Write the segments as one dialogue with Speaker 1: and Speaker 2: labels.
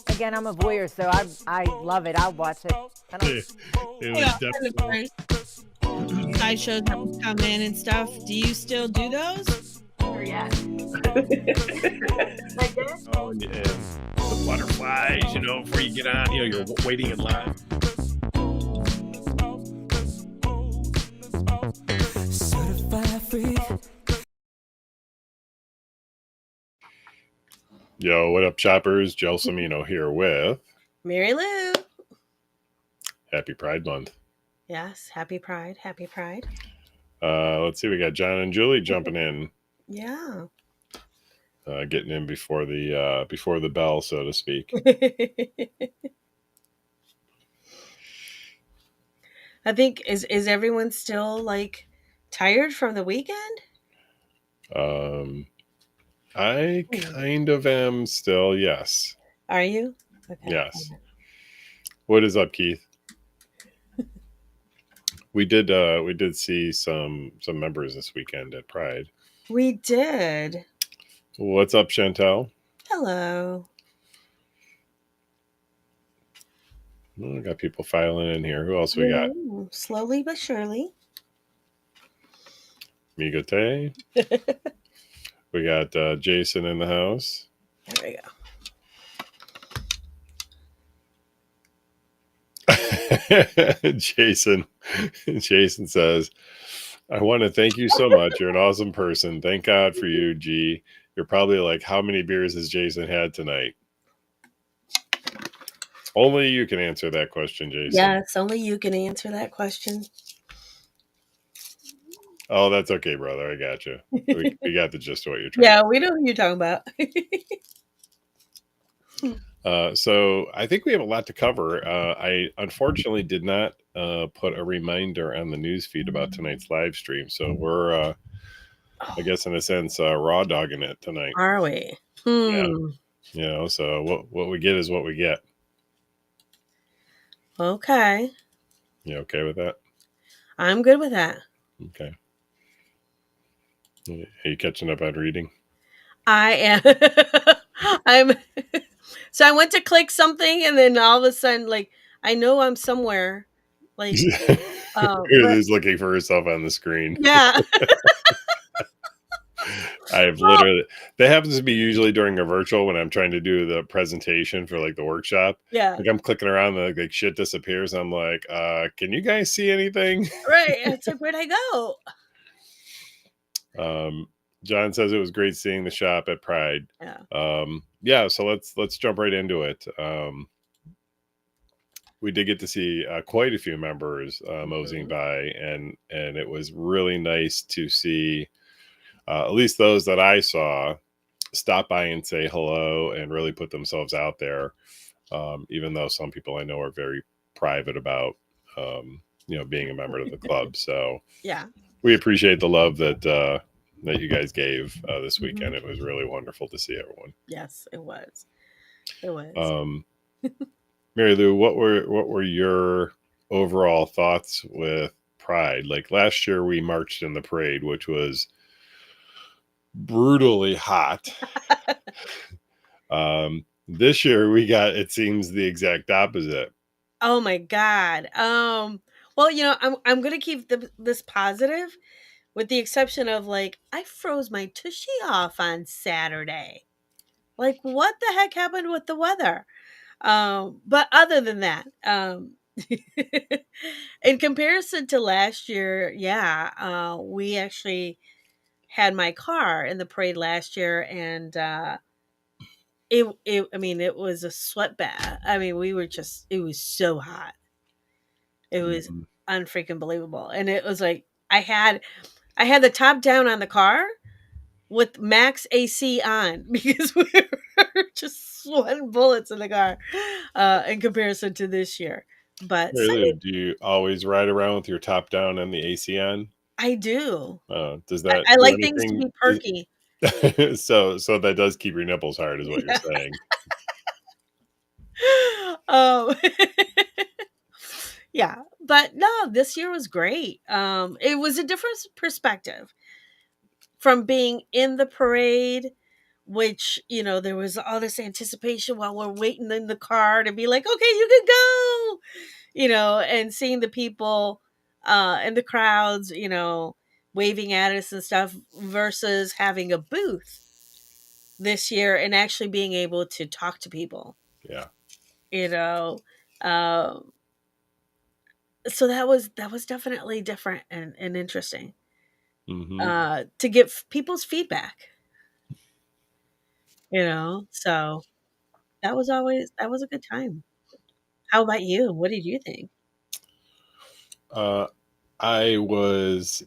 Speaker 1: Again, I'm a voyeur, so I love it. I'll watch it. I don't.
Speaker 2: It was
Speaker 3: Yeah, kind of
Speaker 2: definitely.
Speaker 3: great. Sideshows that would come in and stuff. Do you still do those?
Speaker 1: Sure, yes. Like this?
Speaker 2: Oh, and the butterflies, before you get on, you're waiting in line.
Speaker 4: Certified freak.
Speaker 2: Yo, what up, choppers? Joe Samino here with
Speaker 3: Marilu.
Speaker 2: Happy Pride Month.
Speaker 3: Yes, happy Pride. Happy Pride.
Speaker 2: Let's see, we got John and Julie jumping in,
Speaker 3: Yeah.
Speaker 2: getting in before the bell, so to speak.
Speaker 3: I think is everyone still like tired from the weekend?
Speaker 2: I kind of am still, yes.
Speaker 3: Are you? Okay.
Speaker 2: Yes. What is up, Keith? We did see some members this weekend at Pride.
Speaker 3: We did.
Speaker 2: What's up, Chantel?
Speaker 3: Hello.
Speaker 2: Well, we got people filing in here. Who else we got?
Speaker 3: Slowly but surely.
Speaker 2: Migote. We got Jason in the house.
Speaker 3: There we go.
Speaker 2: Jason says, I want to thank you so much. You're an awesome person. Thank God for you, G. You're probably like, how many beers has Jason had tonight? Only you can answer that question, Jason.
Speaker 3: Yes, only you can answer that question.
Speaker 2: Oh, that's okay, brother. I got you. We got the gist of what you're trying.
Speaker 3: Yeah, we know who you're talking about.
Speaker 2: So I think we have a lot to cover. I unfortunately did not put a reminder on the news feed about tonight's live stream. So we're, I guess in a sense, raw dogging it tonight.
Speaker 3: Are we?
Speaker 2: Yeah. So what we get is what we get.
Speaker 3: Okay.
Speaker 2: You okay with that?
Speaker 3: I'm good with that.
Speaker 2: Okay. Are you catching up on reading?
Speaker 3: I am. So I went to click something, and then all of a sudden, like, I know I'm somewhere. Like,
Speaker 2: He's looking for herself on the screen.
Speaker 3: Yeah.
Speaker 2: I've literally, that happens to be usually during a virtual when I'm trying to do the presentation for like the workshop.
Speaker 3: Yeah.
Speaker 2: Like I'm clicking around, like shit disappears. I'm like, can you guys see anything?
Speaker 3: Right. It's like, where'd I
Speaker 2: go? John says it was great seeing the shop at Pride.
Speaker 3: Yeah.
Speaker 2: So let's jump right into it. We did get to see quite a few members moseying by, and it was really nice to see at least those that I saw stop by and say hello and really put themselves out there. Even though some people I know are very private about being a member of the club. So
Speaker 3: yeah,
Speaker 2: we appreciate the love that you guys gave this weekend. It was really wonderful to see everyone.
Speaker 3: Yes, it was. It was.
Speaker 2: Marilu, what were your overall thoughts with Pride? Like last year we marched in the parade, which was brutally hot. This year we got, it seems, the exact opposite.
Speaker 3: Oh my God. Well, I'm gonna keep this positive, with the exception of like I froze my tushy off on Saturday. Like, what the heck happened with the weather? But other than that, in comparison to last year, yeah, we actually had my car in the parade last year, and it was a sweat bath. I mean, it was so hot. It was unfreaking believable. And it was like I had the top down on the car with max AC on because we were just sweating bullets in the car in comparison to this year. But
Speaker 2: Marilu, do you always ride around with your top down and the AC on?
Speaker 3: I do.
Speaker 2: Does that
Speaker 3: I
Speaker 2: do
Speaker 3: like things to be perky.
Speaker 2: So that does keep your nipples hard, is what you're saying.
Speaker 3: Yeah, but no, this year was great. It was a different perspective from being in the parade which, there was all this anticipation while we're waiting in the car to be like, okay, you can go, and seeing the people in the crowds, waving at us and stuff, versus having a booth this year and actually being able to talk to people,
Speaker 2: Yeah.
Speaker 3: you know. Um, so that was definitely different and interesting to get people's feedback, So that was a good time. How about you? What did you think?
Speaker 2: Uh, I was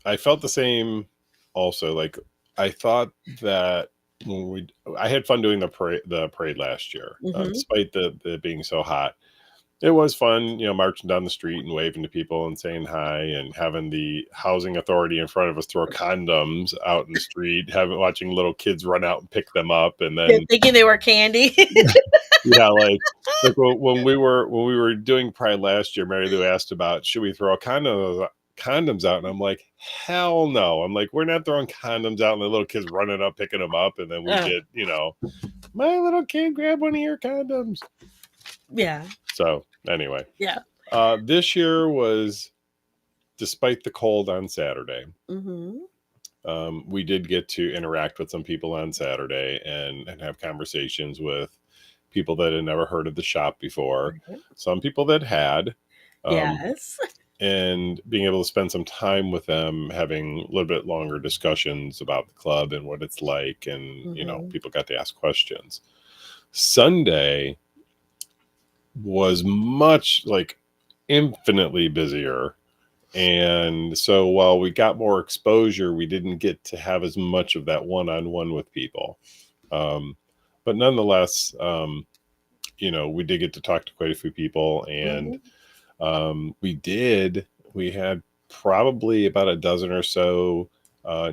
Speaker 2: I felt the same also. Like I thought that when I had fun doing the parade last year,
Speaker 3: Mm-hmm.
Speaker 2: despite the being so hot. It was fun, marching down the street and waving to people and saying hi and having the housing authority in front of us throw condoms out in the street, watching little kids run out and pick them up, and
Speaker 3: Yeah,
Speaker 2: then
Speaker 3: thinking they were candy.
Speaker 2: yeah, like when we were doing Pride last year, Mary Lou asked about should we throw condoms out, and I'm like, hell no. I'm like, we're not throwing condoms out, and the little kids running up picking them up, and then we
Speaker 3: Uh,
Speaker 2: get my little kid grab one of your condoms.
Speaker 3: yeah,
Speaker 2: So anyway,
Speaker 3: yeah.
Speaker 2: this year was, despite the cold on Saturday,
Speaker 3: Mm-hmm.
Speaker 2: we did get to interact with some people on Saturday and have conversations with people that had never heard of the shop before, some people that had,
Speaker 3: Yes.
Speaker 2: and being able to spend some time with them, having a little bit longer discussions about the club and what it's like. And,
Speaker 3: Mm-hmm.
Speaker 2: people got to ask questions. Sunday was much like infinitely busier. And so while we got more exposure, we didn't get to have as much of that one-on-one with people. But nonetheless, we did get to talk to quite a few people, and we had probably about a dozen or so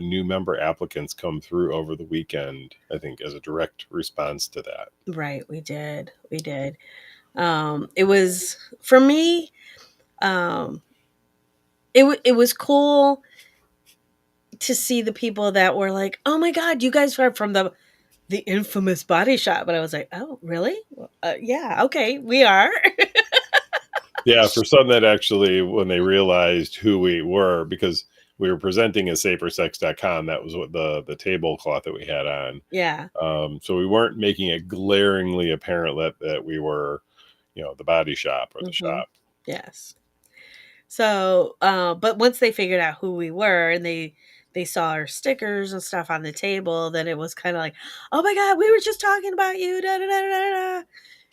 Speaker 2: new member applicants come through over the weekend, I think, as a direct response to that.
Speaker 3: Right, we did. We did. It was for me. Um, it was cool to see the people that were like, "Oh my god, you guys are from the infamous body shop," but I was like, "Oh, really? Yeah, okay, we are."
Speaker 2: Yeah, for some that actually, when they realized who we were, because we were presenting as safersex.com, that was what the tablecloth that we had on.
Speaker 3: Yeah.
Speaker 2: So we weren't making it glaringly apparent that we were, the body shop or the
Speaker 3: Mm-hmm.
Speaker 2: shop.
Speaker 3: Yes. So, but once they figured out who we were and they saw our stickers and stuff on the table, then it was kind of like, "Oh my god, we were just talking about you." Da, da, da, da, da.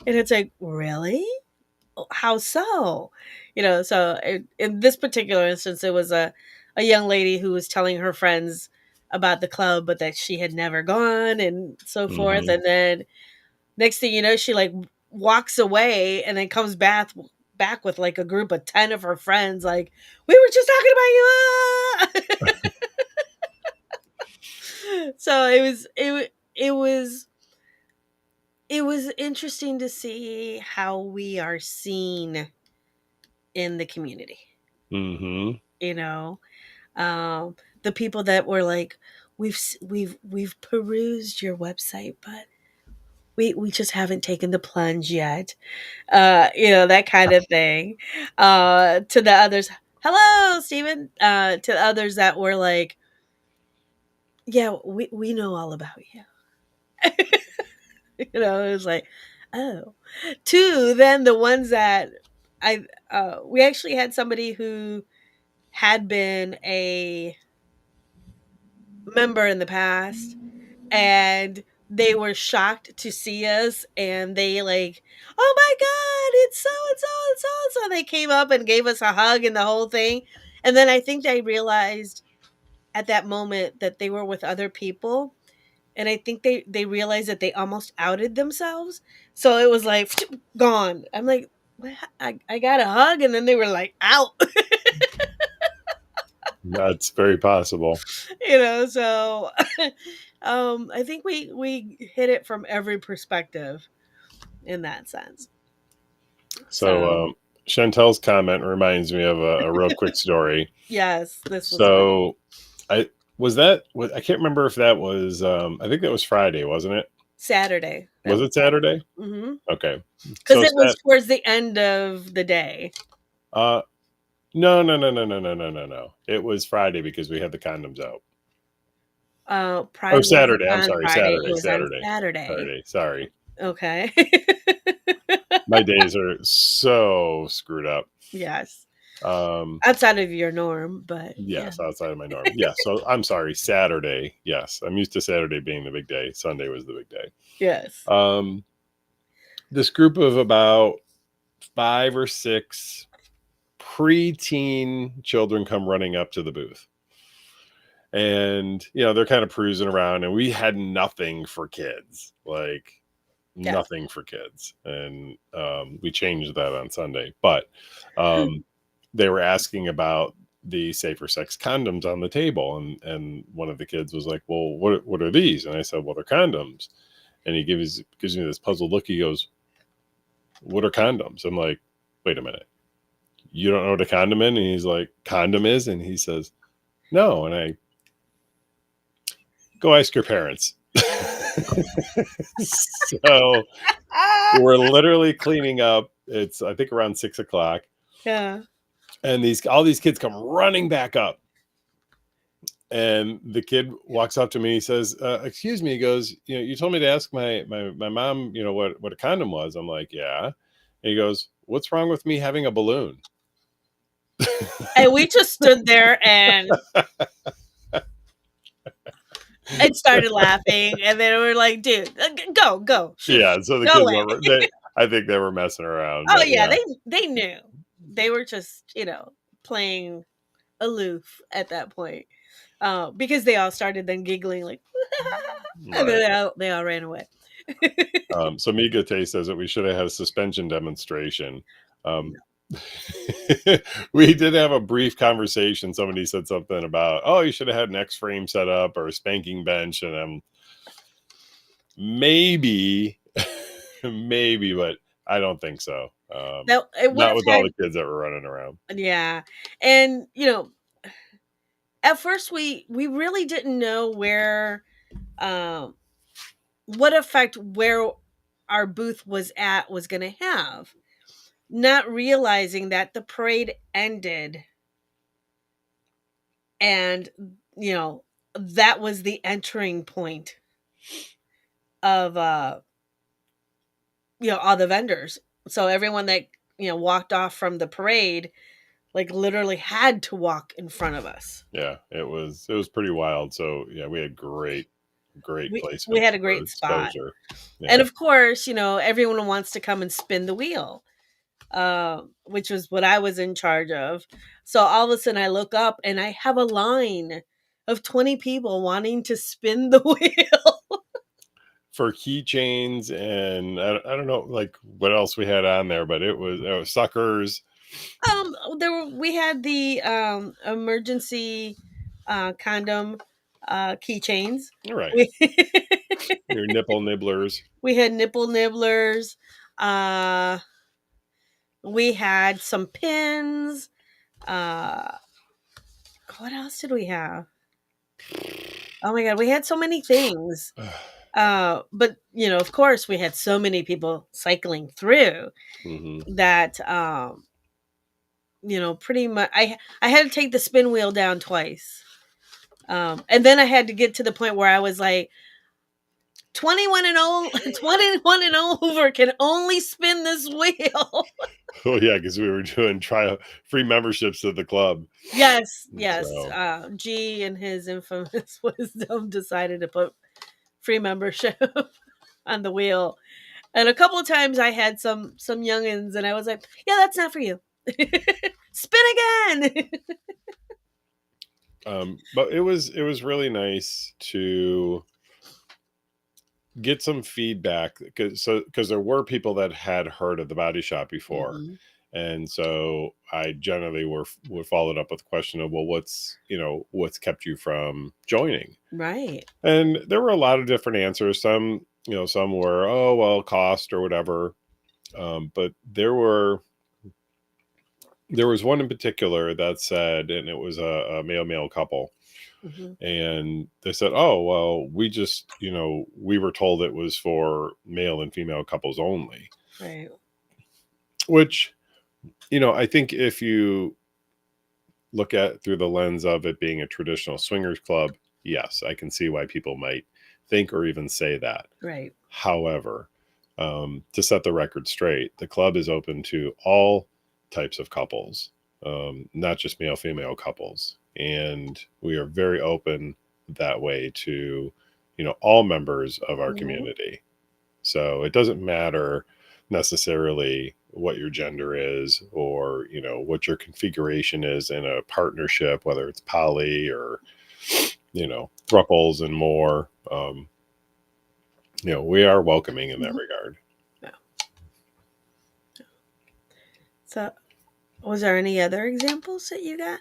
Speaker 3: And it's like, really? How so? So in this particular instance, it was a young lady who was telling her friends about the club, but that she had never gone and so forth.
Speaker 2: Hmm.
Speaker 3: And then next thing you know, she like walks away and then comes back with like a group of 10 of her friends, like, "We were just talking about you." So it was interesting to see how we are seen in the community.
Speaker 2: Hmm.
Speaker 3: You know, the people that were like, we've perused your website, but we just haven't taken the plunge yet. That kind of thing. To the others, hello, Stephen. To the others that were like, yeah, we know all about you. It was like, oh. Two, then the ones that we actually had somebody who had been a member in the past, and they were shocked to see us, and they like, "Oh my god, it's so and so and so and so." They came up and gave us a hug and the whole thing. And then I think they realized at that moment that they were with other people, and I think they realized that they almost outed themselves. So it was like gone. I'm like, "What? I got a hug," and then they were like out.
Speaker 2: That's very possible.
Speaker 3: So I think we hit it from every perspective in that sense.
Speaker 2: So
Speaker 3: So
Speaker 2: Chantel's comment reminds me of a real quick story.
Speaker 3: yes, this was funny.
Speaker 2: So I Was that? I can't remember if that was. I think that was Friday, wasn't it?
Speaker 3: Saturday.
Speaker 2: Was it Saturday?
Speaker 3: Mm-hmm.
Speaker 2: Okay.
Speaker 3: Because
Speaker 2: So
Speaker 3: it was towards the end of the day.
Speaker 2: No, no, no, no, no, no, no, no, no. It was Friday because we had the condoms out.
Speaker 3: Pride
Speaker 2: Or
Speaker 3: wasn't
Speaker 2: Saturday. I'm
Speaker 3: on
Speaker 2: sorry,
Speaker 3: Friday. It
Speaker 2: Saturday,
Speaker 3: was on
Speaker 2: Saturday,
Speaker 3: Saturday.
Speaker 2: Saturday. Sorry,
Speaker 3: Okay.
Speaker 2: my days are so screwed up.
Speaker 3: Yes.
Speaker 2: Um,
Speaker 3: Outside of your norm, but yeah.
Speaker 2: yes, outside of my norm. Yeah, so I'm sorry, Saturday. Yes, I'm used to Saturday being the big day. Sunday was the big day.
Speaker 3: Yes.
Speaker 2: This group of about 5 or 6 preteen children come running up to the booth. And, they're kind of cruising around, and we had nothing for kids, like nothing for kids. And we changed that on Sunday. But they were asking about the safer sex condoms on the table. And one of the kids was like, well, what are these? And I said, well, they're condoms. And he gives me this puzzled look. He goes, what are condoms? I'm like, wait a minute. You don't know what a condom is? And he's like, condom is? And he says, no. And I go ask your parents. So we're literally cleaning up. It's, I think, around 6:00.
Speaker 3: Yeah.
Speaker 2: And all these kids come running back up. And the kid walks up to me. He says, excuse me. He goes, you told me to ask my mom, what a condom was. I'm like, yeah. And he goes, what's wrong with me having a balloon?
Speaker 3: And we just stood there and started laughing. And then we were like, dude, go. Shoot,
Speaker 2: yeah. So the kids I think they were messing around.
Speaker 3: Oh, yeah. They knew. They were just, playing aloof at that point. Because they all started then giggling like, and then they all ran away.
Speaker 2: So Migate says that we should have had a suspension demonstration. We did have a brief conversation. Somebody said something about, oh, you should have had an X-frame set up or a spanking bench. And maybe, but I don't think so. Not with all the kids that were running around.
Speaker 3: Yeah. And, at first we really didn't know where, what effect where our booth was at was going to have, not realizing that the parade ended and, that was the entering point of, all the vendors. So everyone that, walked off from the parade, like literally had to walk in front of us.
Speaker 2: Yeah, it was pretty wild. So yeah, we had great placement.
Speaker 3: We had a great spot. Yeah. And of course, everyone wants to come and spin the wheel, which was what I was in charge of. So all of a sudden I look up and I have a line of 20 people wanting to spin the wheel.
Speaker 2: For keychains, and I don't know, like what else we had on there, but it was suckers.
Speaker 3: We had the emergency condom keychains.
Speaker 2: All right. Your nipple nibblers.
Speaker 3: We had nipple nibblers. We had some pins. What else did we have? Oh my God, we had so many things. But of course, we had so many people cycling through that pretty much I had to take the spin wheel down twice. And then I had to get to the point where I was like, 21 and over can only spin this wheel.
Speaker 2: Oh yeah, because we were doing free memberships to the club.
Speaker 3: Yes. So. G and his infamous wisdom decided to put free membership on the wheel. And a couple of times I had some youngins and I was like, yeah, that's not for you. Spin again.
Speaker 2: But it was really nice to get some feedback because there were people that had heard of the body shop before. And so I generally would follow it up with the question of, well, what's kept you from joining? Right. And there were a lot of different answers. Some were, oh, well, cost or whatever. But there was one in particular that said, and it was a male couple. And they said, oh, well, we just, we were told it was for male and female couples only.
Speaker 3: Right.
Speaker 2: Which, I think if you look at through the lens of it being a traditional swingers club, yes, I can see why people might think or even say that.
Speaker 3: Right.
Speaker 2: However, to set the record straight, the club is open to all types of couples, not just male female couples, and we are very open that way to all members of our community. So it doesn't matter necessarily what your gender is or what your configuration is in a partnership, whether it's poly or thruples and more. We are welcoming in that regard.
Speaker 3: Yeah. So, was there any other examples that you got?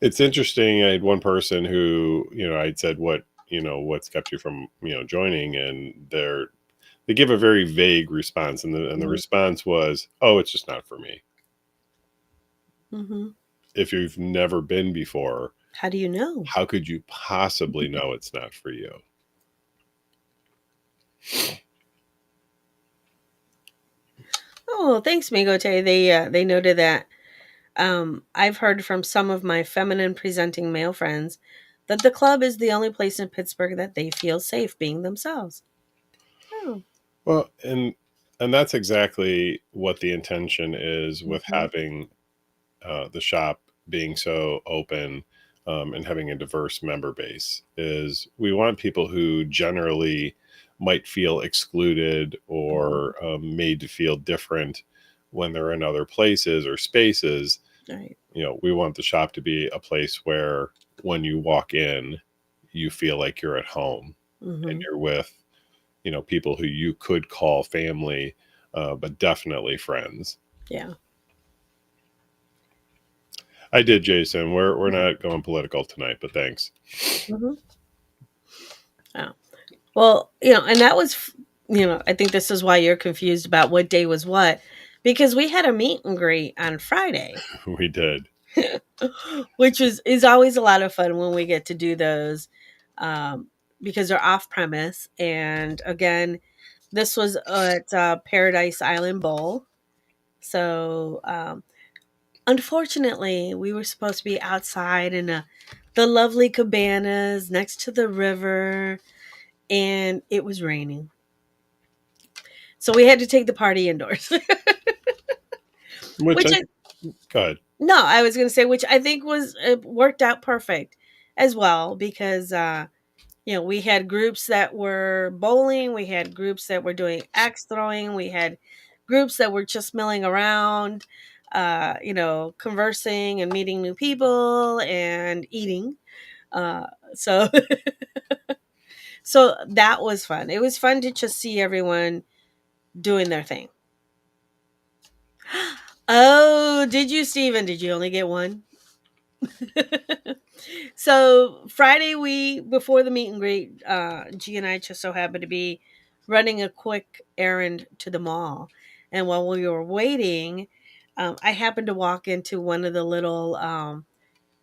Speaker 2: It's interesting. I had one person who, I'd said, what's kept you from, joining? And they give a very vague response. And the response was, oh, it's just not for me.
Speaker 3: Mm-hmm.
Speaker 2: If you've never been before,
Speaker 3: how do you know?
Speaker 2: How could you possibly know it's not for you?
Speaker 3: Oh, thanks, Migote. They noted that I've heard from some of my feminine presenting male friends that the club is the only place in Pittsburgh that they feel safe being themselves. Oh.
Speaker 2: Well, and that's exactly what the intention is with having the shop being so open and having a diverse member base. Is we want people who generally might feel excluded or made to feel different when they're in other places or spaces.
Speaker 3: Right.
Speaker 2: We want the shop to be a place where when you walk in, you feel like you're at home and you're with, people who you could call family, but definitely friends.
Speaker 3: Yeah.
Speaker 2: I did, Jason. We're not going political tonight, but thanks.
Speaker 3: Oh. Well, and that was, I think this is why you're confused about what day was what, because we had a meet and greet on Friday.
Speaker 2: We did.
Speaker 3: Which is always a lot of fun when we get to do those, because they're off premise. And again, this was at Paradise Island Bowl. So, unfortunately, we were supposed to be outside in the lovely cabanas next to the river, and it was raining. So we had to take the party indoors.
Speaker 2: Go ahead.
Speaker 3: No, I was going to say, which I think worked out perfect as well, because we had groups that were bowling, we had groups that were doing axe throwing, we had groups that were just milling around, conversing and meeting new people and eating. So so that was fun. It was fun to just see everyone doing their thing. Oh, did you, Steven? Did you only get one? So Friday, before the meet and greet, G and I just so happened to be running a quick errand to the mall. And while we were waiting, I happened to walk into one of the little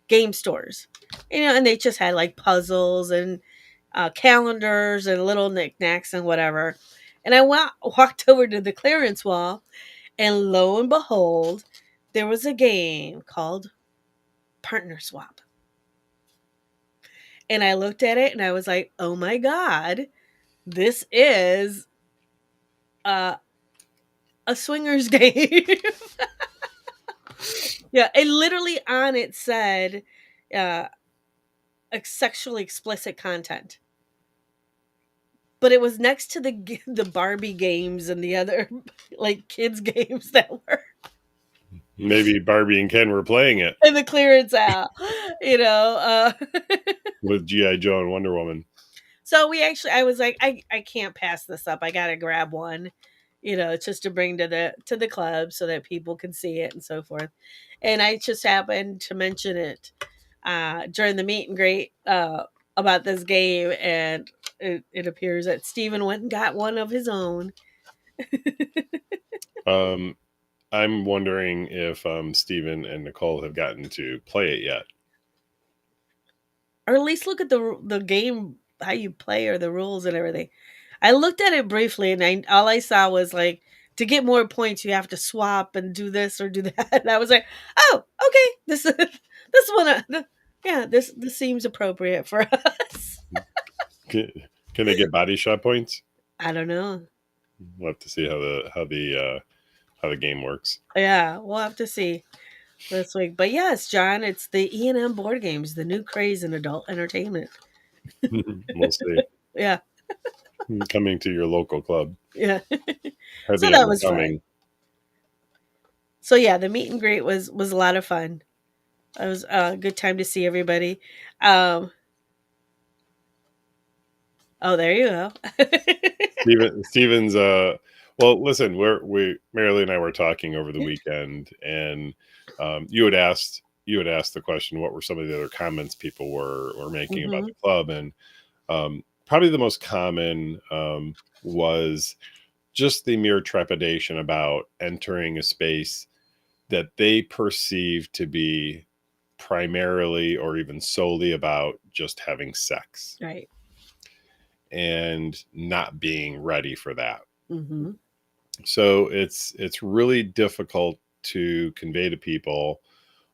Speaker 3: game stores, and they just had like puzzles and calendars and little knickknacks and whatever. And I walked over to the clearance wall, and lo and behold, there was a game called Partner Swap. And I looked at it and I was like, oh my God, this is a swingers game. Yeah, it literally on it said sexually explicit content. But it was next to the Barbie games and the other like kids games that were.
Speaker 2: Maybe Barbie and Ken were playing it.
Speaker 3: And the clearance out,
Speaker 2: with G.I. Joe and Wonder Woman.
Speaker 3: So I was like, I can't pass this up. I got to grab one, just to bring to the club so that people can see it and so forth. And I just happened to mention it during the meet and greet about this game. And it appears that Steven went and got one of his own.
Speaker 2: I'm wondering if Steven and Nicole have gotten to play it yet.
Speaker 3: Or at least look at the game, how you play, or the rules and everything. I looked at it briefly, and all I saw was like, to get more points, you have to swap and do this or do that. And I was like, oh, okay, this one, yeah, this seems appropriate for us.
Speaker 2: Can they get body shot points?
Speaker 3: I don't know.
Speaker 2: We'll have to see how the game works.
Speaker 3: Yeah, we'll have to see this week. But yes, John, it's the E&M board games, the new craze in adult entertainment.
Speaker 2: We'll see.
Speaker 3: Yeah,
Speaker 2: Coming to your local club.
Speaker 3: yeah.
Speaker 2: Heavy
Speaker 3: So that
Speaker 2: on
Speaker 3: was
Speaker 2: coming.
Speaker 3: fun. So yeah, the meet and greet was a lot of fun. It was a good time to see everybody. Oh, there you go.
Speaker 2: Steven's well, listen, Marilu and I were talking over the weekend, and you had asked the question, what were some of the other comments people were making about the club, and probably the most common was just the mere trepidation about entering a space that they perceive to be primarily or even solely about just having sex,
Speaker 3: Right.
Speaker 2: and not being ready for that.
Speaker 3: Mm-hmm.
Speaker 2: So it's really difficult to convey to people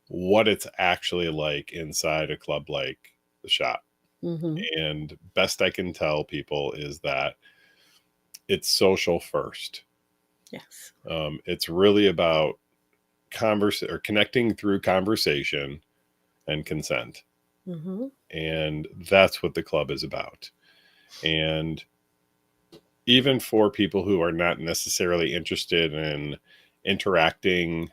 Speaker 2: what it's actually like inside a club like the Shop.
Speaker 3: Mm-hmm.
Speaker 2: And best I can tell people is that it's social first.
Speaker 3: Yes.
Speaker 2: It's really about connecting through conversation and consent.
Speaker 3: Mm-hmm.
Speaker 2: And that's what the club is about. And even for people who are not necessarily interested in interacting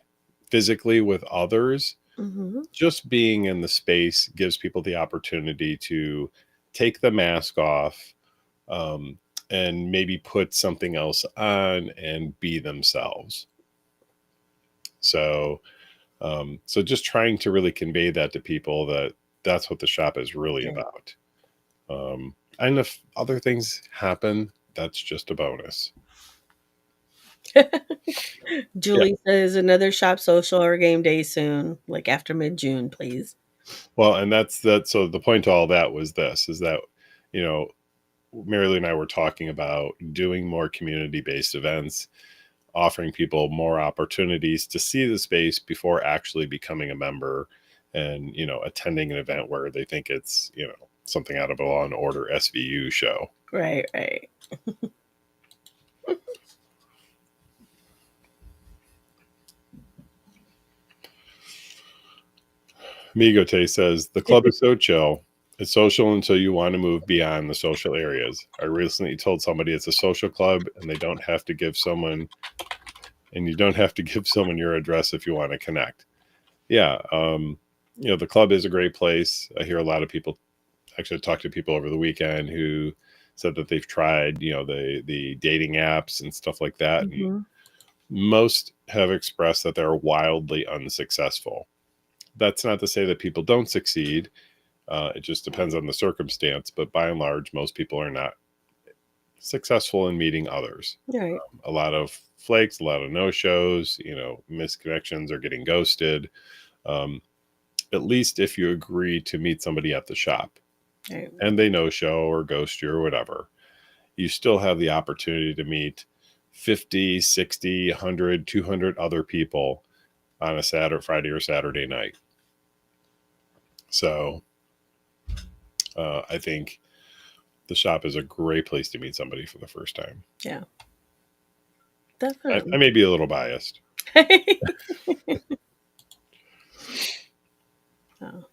Speaker 2: physically with others,
Speaker 3: Mm-hmm.
Speaker 2: just being in the space gives people the opportunity to take the mask off, and maybe put something else on and be themselves. So just trying to really convey that to people, that that's what the Shop is really about. And if other things happen, that's just a bonus.
Speaker 3: Julie says another Shop social or game day soon, like after mid-June, please.
Speaker 2: Well, and that's that. So the point to all that was this, is that, Marilu and I were talking about doing more community-based events, offering people more opportunities to see the space before actually becoming a member, and, attending an event where they think it's, something out of a Law and Order SVU show.
Speaker 3: Right, right.
Speaker 2: Migote says, the club is so chill. It's social until you want to move beyond the social areas. I recently told somebody it's a social club, and you don't have to give someone your address if you want to connect. Yeah. The club is a great place. I hear a lot of people, actually talked to people over the weekend who said that they've tried, the dating apps and stuff like that.
Speaker 3: Mm-hmm.
Speaker 2: And most have expressed that they're wildly unsuccessful. That's not to say that people don't succeed. It just depends on the circumstance. But by and large, most people are not successful in meeting others.
Speaker 3: Right.
Speaker 2: A lot of flakes, a lot of no-shows, misconnections, or getting ghosted. At least if you agree to meet somebody at the Shop,
Speaker 3: Right.
Speaker 2: and they no-show or ghost you or whatever, you still have the opportunity to meet 50, 60, 100, 200 other people on a Friday or Saturday night. So I think the Shop is a great place to meet somebody for the first time.
Speaker 3: Yeah. Definitely.
Speaker 2: I may be a little biased.
Speaker 3: Oh.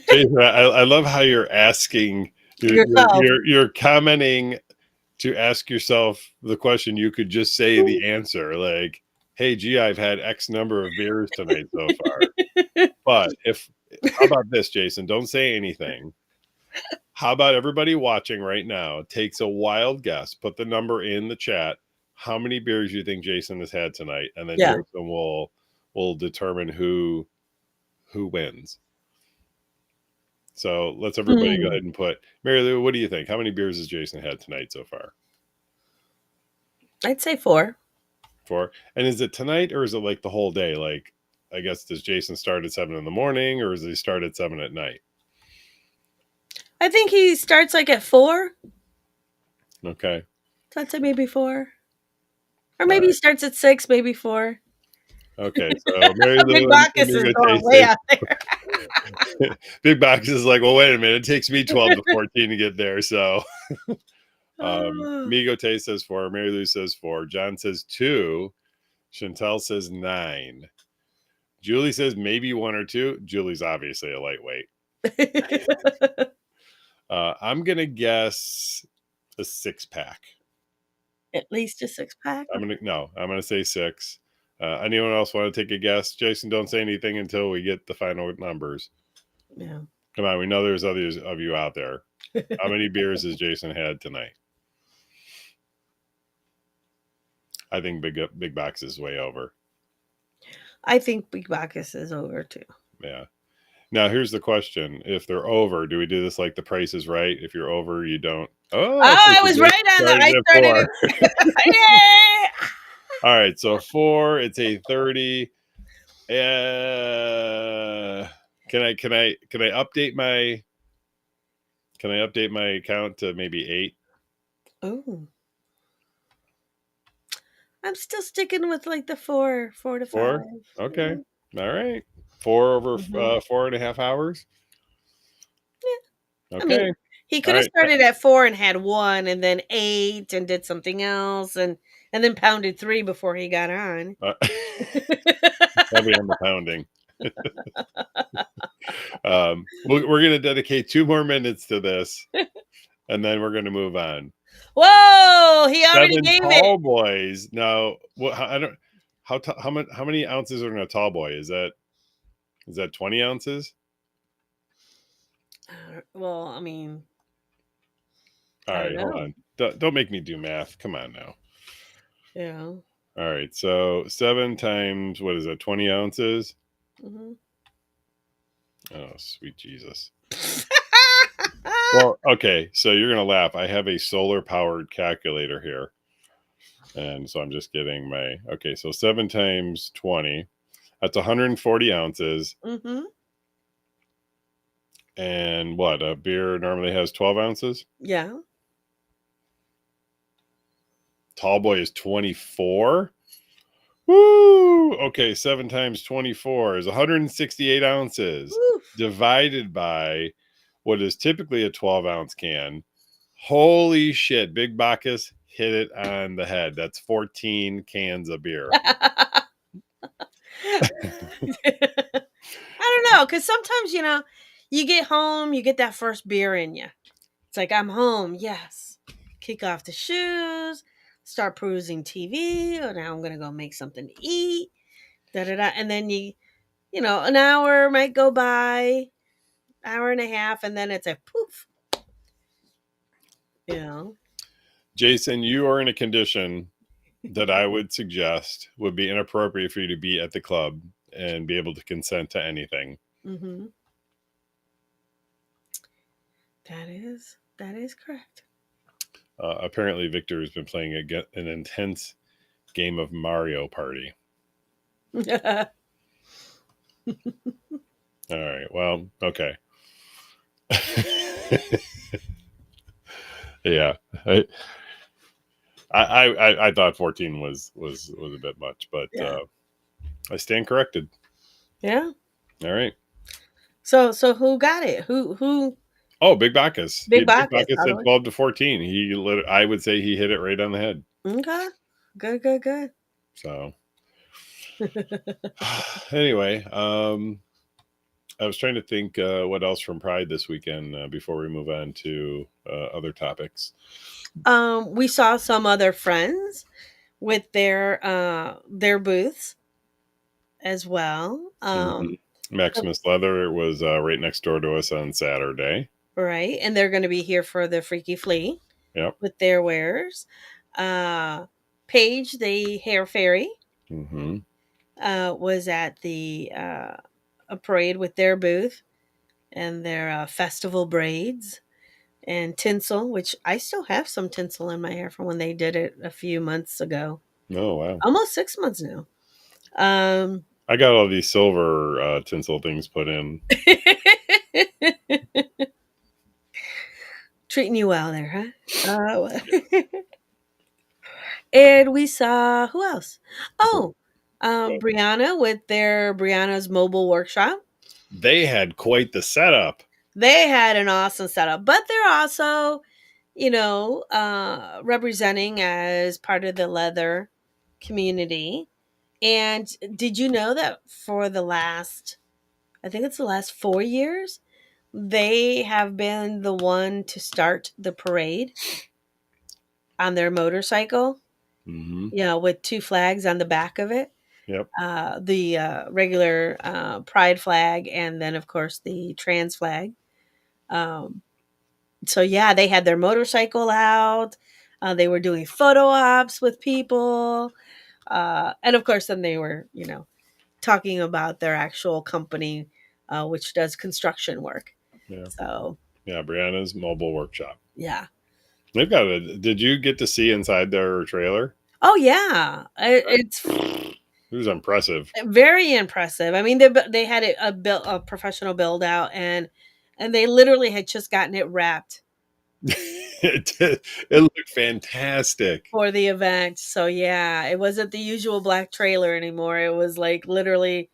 Speaker 2: Jason, I love how you're asking, you're commenting to ask yourself the question. You could just say the answer, like, hey, gee, I've had X number of beers tonight so far. But how about this, Jason? Don't say anything. How about everybody watching right now takes a wild guess, put the number in the chat, how many beers you think Jason has had tonight, and then Jason will determine who wins. So let's everybody go ahead and put, Marilu, what do you think? How many beers has Jason had tonight so far?
Speaker 3: I'd say 4.
Speaker 2: 4. And is it tonight or is it like the whole day? Like, I guess, does Jason start at 7 in the morning or does he start at 7 at night?
Speaker 3: I think he starts like at 4.
Speaker 2: Okay.
Speaker 3: So I'd say maybe 4. Or
Speaker 2: All
Speaker 3: maybe he
Speaker 2: right.
Speaker 3: starts at 6, maybe 4.
Speaker 2: Okay. So Mary
Speaker 3: Big
Speaker 2: Lou and
Speaker 3: Bacchus is
Speaker 2: Amigo
Speaker 3: going
Speaker 2: Tay
Speaker 3: way
Speaker 2: say
Speaker 3: out there.
Speaker 2: Big Box is like, well, wait a minute. It takes me 12 to 14 to get there. So
Speaker 3: Oh.
Speaker 2: Migo Tay says 4. Mary Lou says 4. John says 2. Chantel says 9. Julie says maybe 1 or 2. Julie's obviously a lightweight. I'm going to guess a 6-pack.
Speaker 3: At least a 6-pack.
Speaker 2: I'm going to say 6. Anyone else want to take a guess? Jason, don't say anything until we get the final numbers.
Speaker 3: Yeah.
Speaker 2: Come on, we know there's others of you out there. How many beers has Jason had tonight? I think Big Box is way over.
Speaker 3: I think Big Bacchus is over too.
Speaker 2: Yeah. Now here's the question: if they're over, do we do this like The Price is Right? If you're over, you don't. Oh,
Speaker 3: I was right on that. I started it. Yay!
Speaker 2: All right, so 4. It's 8:30. Can I update my count to maybe 8?
Speaker 3: Oh. I'm still sticking with like the 4 to 5.
Speaker 2: 4? Okay. All right. 4 over
Speaker 3: Mhm.
Speaker 2: 4.5 hours.
Speaker 3: Yeah.
Speaker 2: Okay.
Speaker 3: I mean, he could have started at 4 and had 1 and then 8 and did something else and then pounded 3 before he got on.
Speaker 2: Heavy on the pounding. We're going to dedicate 2 more minutes to this, and then we're going to move on.
Speaker 3: Whoa! He already
Speaker 2: 7
Speaker 3: gave
Speaker 2: tall
Speaker 3: it.
Speaker 2: boys. Now, I don't. How many ounces are in a tall boy? Is that 20 ounces?
Speaker 3: Well, I mean,
Speaker 2: All
Speaker 3: I
Speaker 2: right,
Speaker 3: don't
Speaker 2: hold
Speaker 3: know.
Speaker 2: on. Don't make me do math. Come on now.
Speaker 3: Yeah.
Speaker 2: All right, so 7 times what is it? 20 ounces.
Speaker 3: Mm-hmm.
Speaker 2: Oh, sweet Jesus. Well, okay, so you're gonna laugh. I have a solar powered calculator here, and so I'm just getting my okay. So 7 times 20, that's 140 ounces.
Speaker 3: Mm-hmm.
Speaker 2: And what a beer normally has 12 ounces.
Speaker 3: Yeah.
Speaker 2: Tall boy is 24. Woo! Okay, 7 times 24 is 168 ounces
Speaker 3: Oof.
Speaker 2: divided by what is typically a 12-ounce can. Holy shit, Big Bacchus hit it on the head. That's 14 cans of beer.
Speaker 3: I don't know, because sometimes, you get home, you get that first beer in you. It's like, I'm home, yes. Kick off the shoes, start perusing TV, or now I'm going to go make something to eat, da-da-da. And then an hour might go by, hour and a half, and then it's a poof.
Speaker 2: Jason, you are in a condition that I would suggest would be inappropriate for you to be at the club and be able to consent to anything.
Speaker 3: Mm-hmm. That is correct.
Speaker 2: Apparently, Victor has been playing an intense game of Mario Party. All right. Well, okay. Yeah. I thought 14 was a bit much, but
Speaker 3: Yeah.
Speaker 2: I stand corrected.
Speaker 3: Yeah.
Speaker 2: All right.
Speaker 3: So who got it? Who?
Speaker 2: Oh, Big Bacchus.
Speaker 3: Big
Speaker 2: Big
Speaker 3: Bacchus.
Speaker 2: Bacchus said 12 to 14. I would say he hit it right on the head.
Speaker 3: Okay. Good.
Speaker 2: So anyway, I was trying to think what else from Pride this weekend before we move on to other topics.
Speaker 3: We saw some other friends with their booths as well.
Speaker 2: Maximus Leather was right next door to us on Saturday.
Speaker 3: Right, and they're going to be here for the Freaky Flea.
Speaker 2: Yep.
Speaker 3: With their wares. Paige, the hair fairy, was at the a parade with their booth and their festival braids. and tinsel, which I still have some tinsel in my hair from when they did it a few months ago.
Speaker 2: Oh wow.
Speaker 3: Almost 6 months now. Um
Speaker 2: I got all these silver tinsel things put in.
Speaker 3: Treating you well there, huh? And we saw who else? Oh, Brianna with their Brianna's mobile workshop.
Speaker 2: They had quite the setup.
Speaker 3: They had an awesome setup, but they're also, representing as part of the leather community. And did you know that for the last, I think it's the last 4 years, they have been the one to start the parade on their motorcycle,
Speaker 2: Mm-hmm.
Speaker 3: with two flags on the back of it.
Speaker 2: Yep.
Speaker 3: The regular pride flag, and then, of course, the trans flag. So, yeah, they had their motorcycle out. They were doing photo ops with people. And, of course, then they were, talking about their actual company, which does construction work.
Speaker 2: Yeah.
Speaker 3: So,
Speaker 2: Yeah. Brianna's mobile workshop.
Speaker 3: yeah.
Speaker 2: They've got a. Did you get to see inside their trailer?
Speaker 3: Oh, yeah. It's
Speaker 2: It was impressive.
Speaker 3: very impressive. I mean, they had a professional build out, and they literally had just gotten it wrapped
Speaker 2: It looked fantastic.
Speaker 3: for the event. So yeah, it wasn't the usual black trailer anymore. It was like literally,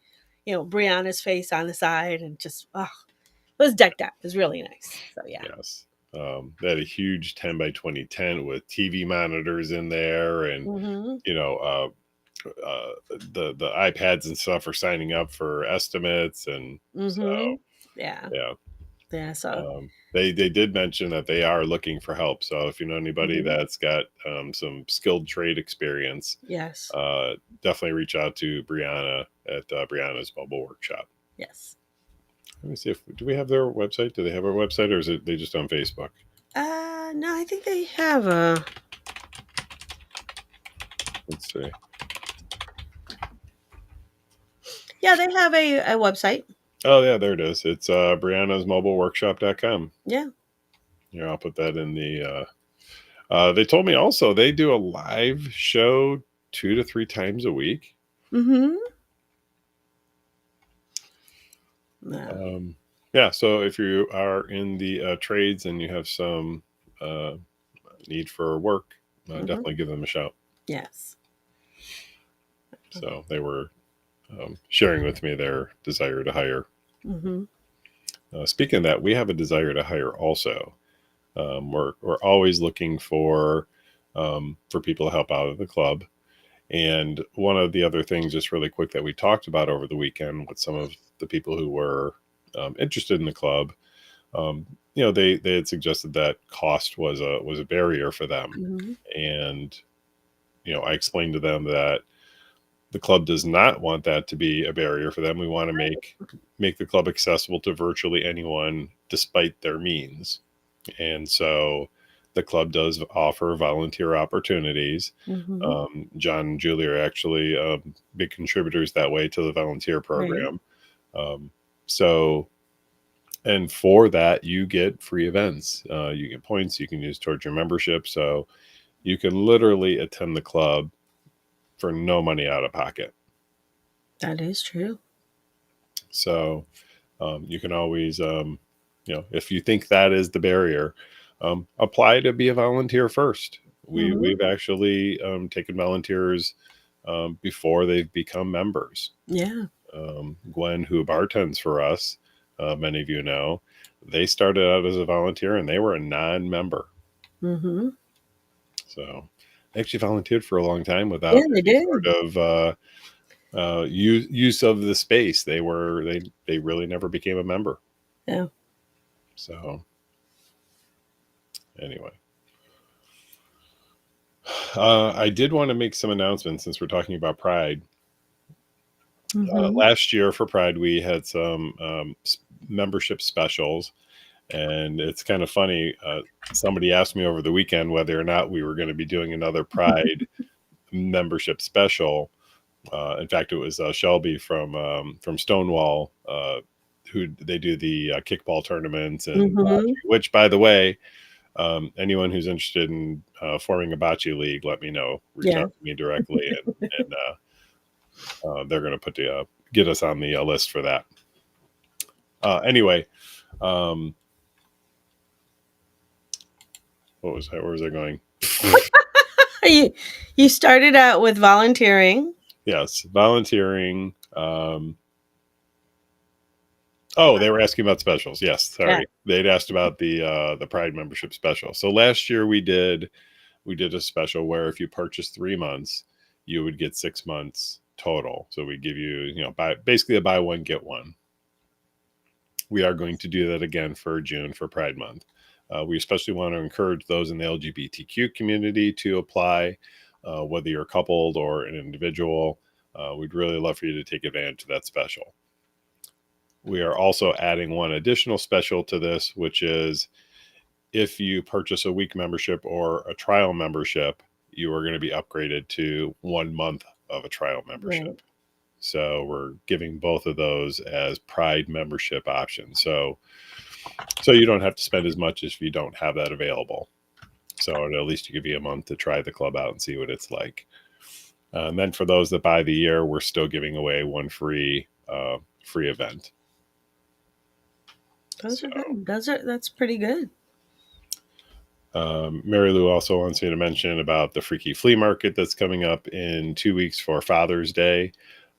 Speaker 3: Brianna's face on the side, and just it was decked out. It was really nice. So yeah.
Speaker 2: Yes. They had a huge 10 by 20 tent with TV monitors in there, and
Speaker 3: Mm-hmm.
Speaker 2: the iPads and stuff for signing up for estimates, and
Speaker 3: Mm-hmm.
Speaker 2: so
Speaker 3: Yeah.
Speaker 2: yeah.
Speaker 3: So
Speaker 2: They did mention that they are looking for help. So if you know anybody
Speaker 3: Mhm.
Speaker 2: that's got some skilled trade experience,
Speaker 3: yes,
Speaker 2: definitely reach out to Brianna at Brianna's Mobile Workshop.
Speaker 3: yes.
Speaker 2: Let me see do we have their website? Do they have a website, or is it they just on Facebook?
Speaker 3: No, I think they have a.
Speaker 2: Let's see.
Speaker 3: Yeah, they have a website.
Speaker 2: Oh yeah, there it is. It's Brianna's Mobile Workshop.com.
Speaker 3: Yeah.
Speaker 2: Yeah, I'll put that in the they told me also they do a live show 2 to 3 times a week.
Speaker 3: Mm-hmm. No.
Speaker 2: Yeah, so if you are in the trades and you have some need for work,
Speaker 3: Mhm.
Speaker 2: definitely give them a shout.
Speaker 3: Yes.
Speaker 2: So they were sharing with me their desire to hire.
Speaker 3: Mm-hmm.
Speaker 2: Speaking of that, we have a desire to hire also. We're always looking for people to help out at the club. And one of the other things, just really quick, that we talked about over the weekend with some of the people who were interested in the club, they had suggested that cost was a barrier for them.
Speaker 3: Mm-hmm.
Speaker 2: And I explained to them that the club does not want that to be a barrier for them. We want to make the club accessible to virtually anyone, despite their means. And so the club does offer volunteer opportunities.
Speaker 3: Mm-hmm.
Speaker 2: John and Julie are actually big contributors that way to the volunteer program. So, and for that, you get free events. You get points you can use towards your membership. So you can literally attend the club for no money out of pocket.
Speaker 3: That is true.
Speaker 2: So you can always, if you think that is the barrier, apply to be a volunteer first.
Speaker 3: Mhm.
Speaker 2: We've actually taken volunteers before they've become members.
Speaker 3: Yeah.
Speaker 2: Gwen, who bartends for us, many of you know, they started out as a volunteer and they were a non-member.
Speaker 3: Mm-hmm.
Speaker 2: So they actually volunteered for a long time without
Speaker 3: Yeah, they
Speaker 2: any
Speaker 3: did.
Speaker 2: sort of use of the space. They really never became a member.
Speaker 3: Yeah.
Speaker 2: So anyway, I did want to make some announcements since we're talking about Pride.
Speaker 3: Mm-hmm.
Speaker 2: Last year for Pride, we had some membership specials, and it's kind of funny. Somebody asked me over the weekend whether or not we were going to be doing another Pride membership special. In fact, it was Shelby from Stonewall, who they do the kickball tournaments, and
Speaker 3: Mhm.
Speaker 2: which, by the way, Anyone who's interested in forming a bocce league, let me know. Reach
Speaker 3: Yeah.
Speaker 2: out to me directly, and they're going to get us on the list for that. Anyway, what was that? Where was I going?
Speaker 3: You started out with volunteering.
Speaker 2: Yes, volunteering. Oh, they were asking about specials. Yes, sorry. They'd asked about the Pride membership special. So last year we did a special where if you purchase 3 months, you would get 6 months total. So we give you, basically a buy one get one. We are going to do that again for June for Pride Month. We especially want to encourage those in the LGBTQ community to apply, whether you're coupled or an individual. We'd really love for you to take advantage of that special. We are also adding one additional special to this, which is if you purchase a week membership or a trial membership, you are going to be upgraded to 1 month of a trial membership. Right. So we're giving both of those as Pride membership options. So you don't have to spend as much if you don't have that available. So at least you give you a month to try the club out and see what it's like. And then for those that buy the year, we're still giving away one free event.
Speaker 3: Those are good. That's pretty good.
Speaker 2: Marilu also wants me to mention about the Freaky Flea Market that's coming up in 2 weeks for Father's Day.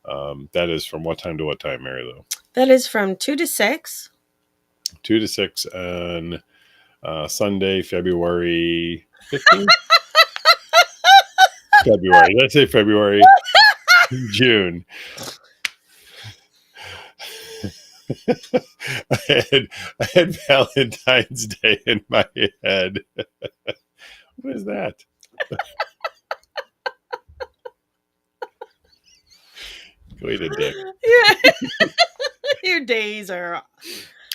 Speaker 2: That is from what time to what time, Marilu?
Speaker 3: That is from 2 to 6.
Speaker 2: 2 to 6 on Sunday, February 15th? February. Did I say February? June. I had Valentine's Day in my head. What is that? Wait a dick.
Speaker 3: Yeah. Your days are.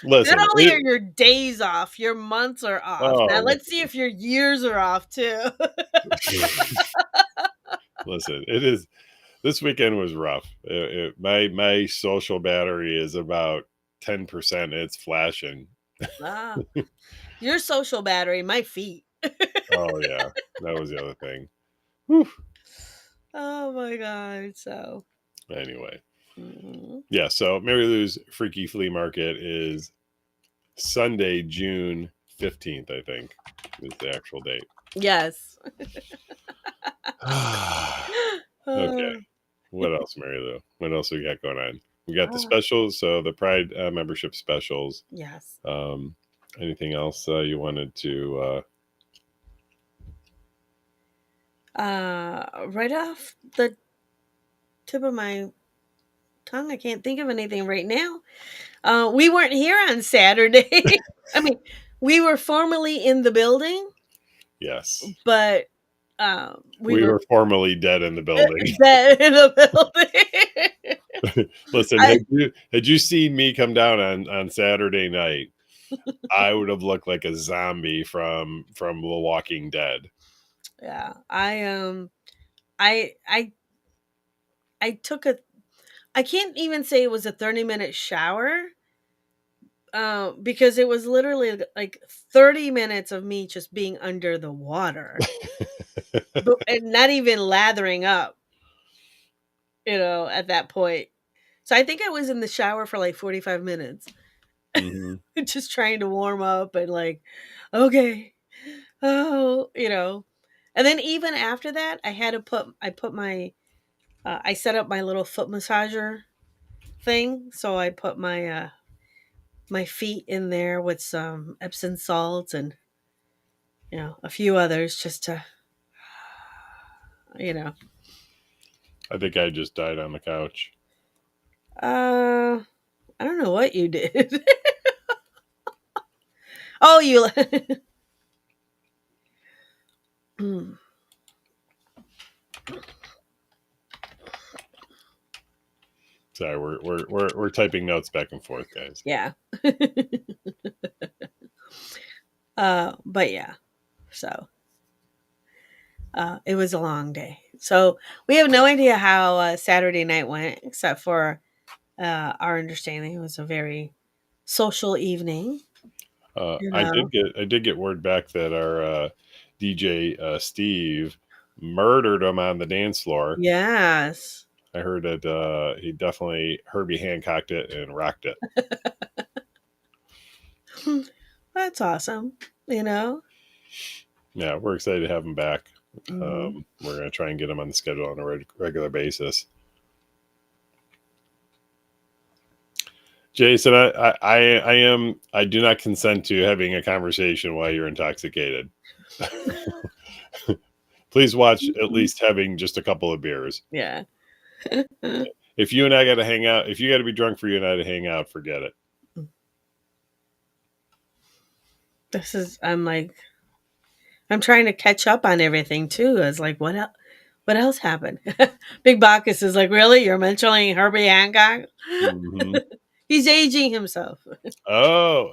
Speaker 3: Listen, not only are your days off, your months are off. Oh, now let's see if your years are off too.
Speaker 2: Listen, it is. This weekend was rough. My social battery is about 10%. It's flashing.
Speaker 3: Wow. Your social battery, my feet.
Speaker 2: Oh yeah, that was the other thing. Whew.
Speaker 3: Oh my god. So
Speaker 2: anyway, yeah. So Marilu's Freaky Flea Market is Sunday, June 15th. I think is the actual date.
Speaker 3: Yes.
Speaker 2: Okay. What else, Marilu? What else we got going on? We got the specials, so the Pride membership specials.
Speaker 3: Yes.
Speaker 2: Anything else you wanted to?
Speaker 3: Right off the tip of my tongue, I can't think of anything right now. We weren't here on Saturday. I mean, we were formally in the building.
Speaker 2: Yes.
Speaker 3: But
Speaker 2: we were formally dead in the building.
Speaker 3: Dead in the building.
Speaker 2: Listen, had you seen me come down on Saturday night, I would have looked like a zombie from The Walking Dead.
Speaker 3: Yeah, I took I can't even say it was a 30-minute shower. Because it was literally like 30 minutes of me just being under the water. And not even lathering up, at that point. So I think I was in the shower for like 45 minutes. Mm-hmm. Just trying to warm up and like, okay. Oh, And then even after that, I set up my little foot massager thing. So I put my feet in there with some Epsom salts and a few others just to
Speaker 2: I think I just died on the couch.
Speaker 3: I don't know what you did. Oh, you
Speaker 2: Sorry, we're typing notes back and forth, guys.
Speaker 3: Yeah. But yeah. So it was a long day. So we have no idea how Saturday night went, except for our understanding it was a very social evening. You
Speaker 2: I
Speaker 3: know?
Speaker 2: did get word back that our DJ Steve murdered him on the dance floor.
Speaker 3: Yes.
Speaker 2: I heard that he definitely Herbie Hancocked it and rocked it.
Speaker 3: That's awesome. You know?
Speaker 2: Yeah, we're excited to have him back.
Speaker 3: Mhm.
Speaker 2: We're going to try and get him on the schedule on a regular basis. Jason, I do not consent to having a conversation while you're intoxicated. Please watch at least having just a couple of beers.
Speaker 3: Yeah.
Speaker 2: If you and I got to hang out, if you got to be drunk for you and I to hang out, forget it.
Speaker 3: This is I'm trying to catch up on everything too. It's like what else happened? Big Bacchus is like, really? You're mentioning Herbie Hancock?
Speaker 2: Mm-hmm.
Speaker 3: He's aging himself.
Speaker 2: Oh,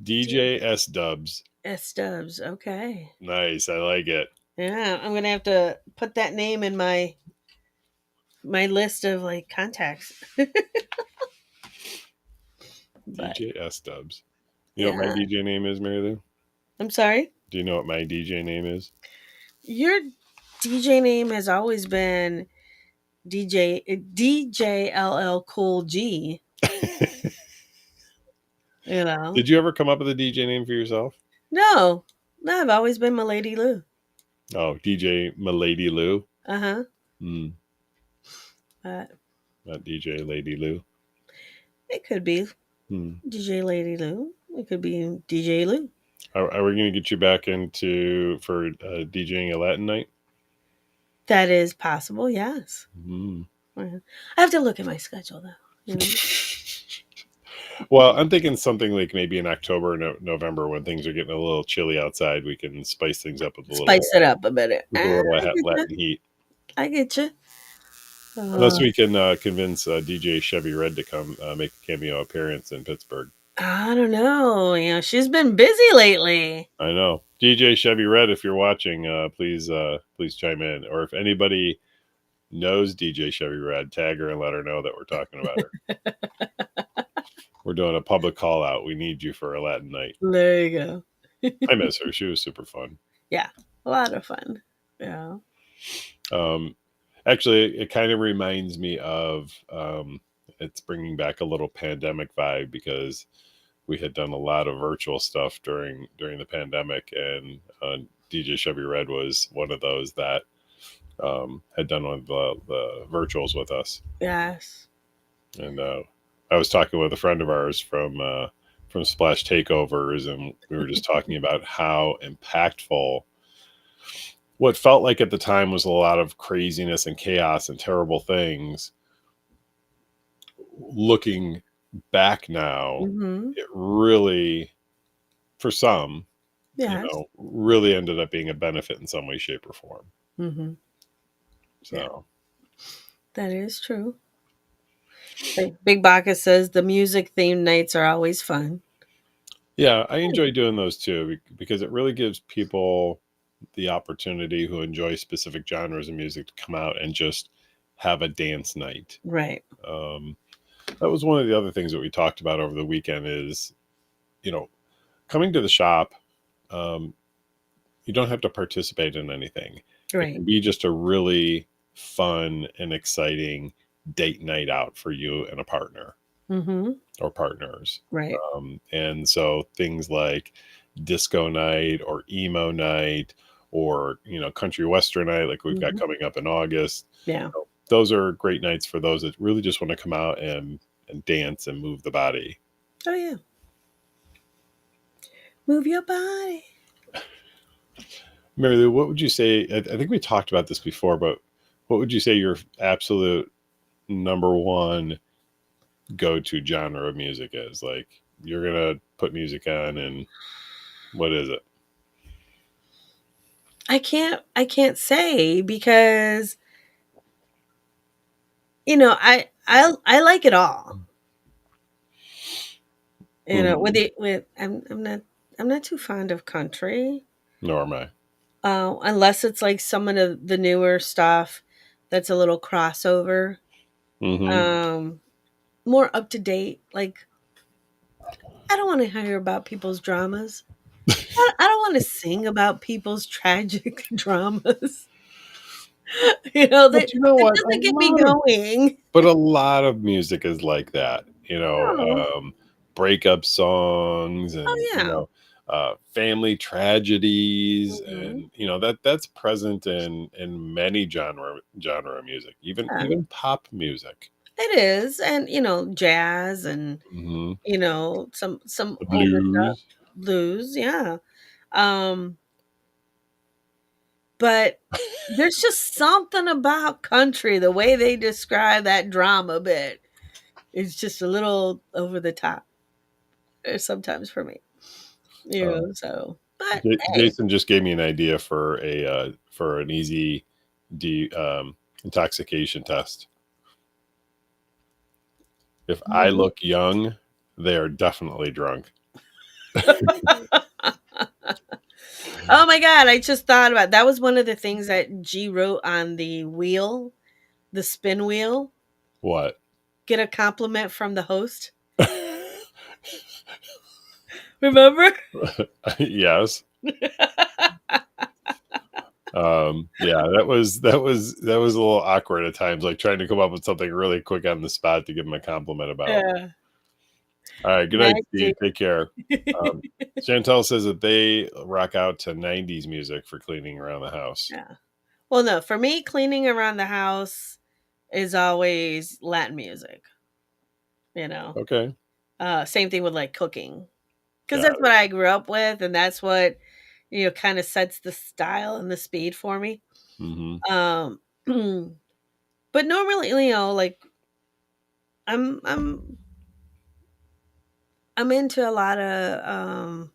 Speaker 2: DJ S Dubs.
Speaker 3: S Dubs. Okay.
Speaker 2: Nice. I like it.
Speaker 3: Yeah, I'm gonna have to put that name in my list of like contacts. But
Speaker 2: DJ S Dubs. You know what my
Speaker 3: yeah,
Speaker 2: DJ name is, Mary Lou?
Speaker 3: I'm sorry.
Speaker 2: Do you know what my DJ name is?
Speaker 3: Your DJ name has always been DJLL Cool G. You know.
Speaker 2: Did you ever come up with a DJ name for yourself?
Speaker 3: No, I've always been my Lady Lou.
Speaker 2: Oh, DJ Milady Lou.
Speaker 3: Uh huh.
Speaker 2: Hmm.
Speaker 3: But
Speaker 2: Not DJ Lady Lou.
Speaker 3: it could be
Speaker 2: Hmm.
Speaker 3: DJ Lady Lou. It could be DJ Lou.
Speaker 2: Are we going to get you back into for DJing a Latin night?
Speaker 3: That is possible. Yes.
Speaker 2: Hmm.
Speaker 3: I have to look at my schedule though. You know?
Speaker 2: Well, I'm thinking something like maybe in October or November when things are getting a little chilly outside, we can spice things up with
Speaker 3: Spice it up a bit.
Speaker 2: with a little Latin heat.
Speaker 3: I get you.
Speaker 2: Unless we can convince DJ Chevy Red to come make a cameo appearance in Pittsburgh.
Speaker 3: I don't know. You know, she's been busy lately.
Speaker 2: I know. DJ Chevy Red, if you're watching, please chime in. Or if anybody knows DJ Chevy Red, tag her and let her know that we're talking about her. We're doing a public call out. We need you for a Latin night.
Speaker 3: There you go.
Speaker 2: I miss her. She was super fun.
Speaker 3: Yeah, a lot of fun. Yeah.
Speaker 2: Actually, it kind of reminds me of it's bringing back a little pandemic vibe because we had done a lot of virtual stuff during the pandemic, and DJ Chevy Red was one of those that had done one of the virtuals with us.
Speaker 3: Yes.
Speaker 2: And I was talking with a friend of ours from Splash Takeovers, and we were just talking about how impactful what felt like at the time was a lot of craziness and chaos and terrible things. Looking back now,
Speaker 3: Mm-hmm.
Speaker 2: it really, for some,
Speaker 3: Yes.
Speaker 2: really ended up being a benefit in some way, shape, or form.
Speaker 3: Mm-hmm.
Speaker 2: So
Speaker 3: Yeah. That is true. Big Bacchus says the music themed nights are always fun.
Speaker 2: yeah, I enjoy doing those too because it really gives people the opportunity who enjoy specific genres of music to come out and just have a dance night.
Speaker 3: Right.
Speaker 2: That was one of the other things that we talked about over the weekend is, coming to the shop, you don't have to participate in anything. It
Speaker 3: Right.
Speaker 2: can be just a really fun and exciting date night out for you and a partner
Speaker 3: Mm-hmm.
Speaker 2: or partners.
Speaker 3: Right.
Speaker 2: And so things like disco night or emo night or, country western night, like we've got
Speaker 3: Mhm.
Speaker 2: coming up in August.
Speaker 3: Yeah.
Speaker 2: Those are great nights for those that really just want to come out and dance and move the body.
Speaker 3: Oh yeah. Move your body.
Speaker 2: Mary Lou, what would you say? I think we talked about this before, but what would you say your absolute number one go-to genre of music is? Like, you're gonna put music on, and what is it?
Speaker 3: I can't say because I like it all. I'm not too fond of country.
Speaker 2: Nor am I.
Speaker 3: Unless it's like some of the newer stuff that's a little crossover.
Speaker 2: Mm-hmm.
Speaker 3: More up to date, like I don't want to hear about people's dramas. I don't want to sing about people's tragic dramas.
Speaker 2: But
Speaker 3: That
Speaker 2: you know
Speaker 3: it
Speaker 2: what?
Speaker 3: doesn't get me going.
Speaker 2: A lot of music is like that.
Speaker 3: Oh,
Speaker 2: Breakup songs
Speaker 3: oh
Speaker 2: and
Speaker 3: yeah.
Speaker 2: family tragedies,
Speaker 3: Mhm.
Speaker 2: and that's present in many genre of music,
Speaker 3: Yeah,
Speaker 2: even pop music.
Speaker 3: it is, and jazz and
Speaker 2: Hmm.
Speaker 3: some
Speaker 2: The
Speaker 3: older stuff,
Speaker 2: blues.
Speaker 3: blues, yeah. Um, but there's just something about country, the way they describe that drama bit is just a little over the top sometimes for me.
Speaker 2: Um,
Speaker 3: But hey,
Speaker 2: Jason just gave me an idea for an easy intoxication test. If I
Speaker 3: mhm.
Speaker 2: look young, they are definitely drunk.
Speaker 3: Oh my god, I just thought about that was one of the things that G wrote on the wheel, the spin wheel.
Speaker 2: What?
Speaker 3: Get a compliment from the host. Remember?
Speaker 2: Yes. Yeah, that was a little awkward at times, like trying to come up with something really quick on the spot to give him a compliment about.
Speaker 3: Yeah.
Speaker 2: All right, good night,
Speaker 3: Magic.
Speaker 2: Steve. Take care. Chantel says that they rock out to 90s music for cleaning around the house.
Speaker 3: Yeah. Well, no, for me, cleaning around the house is always Latin music. You know,
Speaker 2: Okay.
Speaker 3: same thing with like cooking, because
Speaker 2: Got
Speaker 3: that's what I grew up with, and that's what kind of sets the style and the speed for me.
Speaker 2: it. Hmm.
Speaker 3: Um, but normally, like I'm I'm I'm into a lot of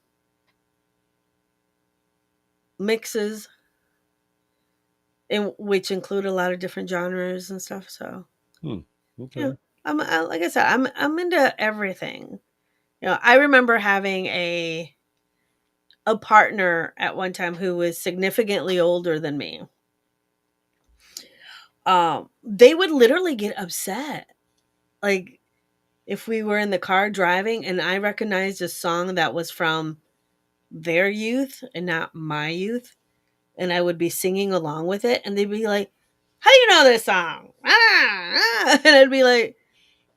Speaker 3: mixes, in which include a lot of different genres and stuff. So yeah,
Speaker 2: Okay.
Speaker 3: like I said, I'm into everything. I remember having a partner at one time who was significantly older than me. They would literally get upset, like if we were in the car driving and I recognized a song that was from their youth and not my youth, and I would be singing along with it, and they'd be like, "How do you know this song?" And I'd be like,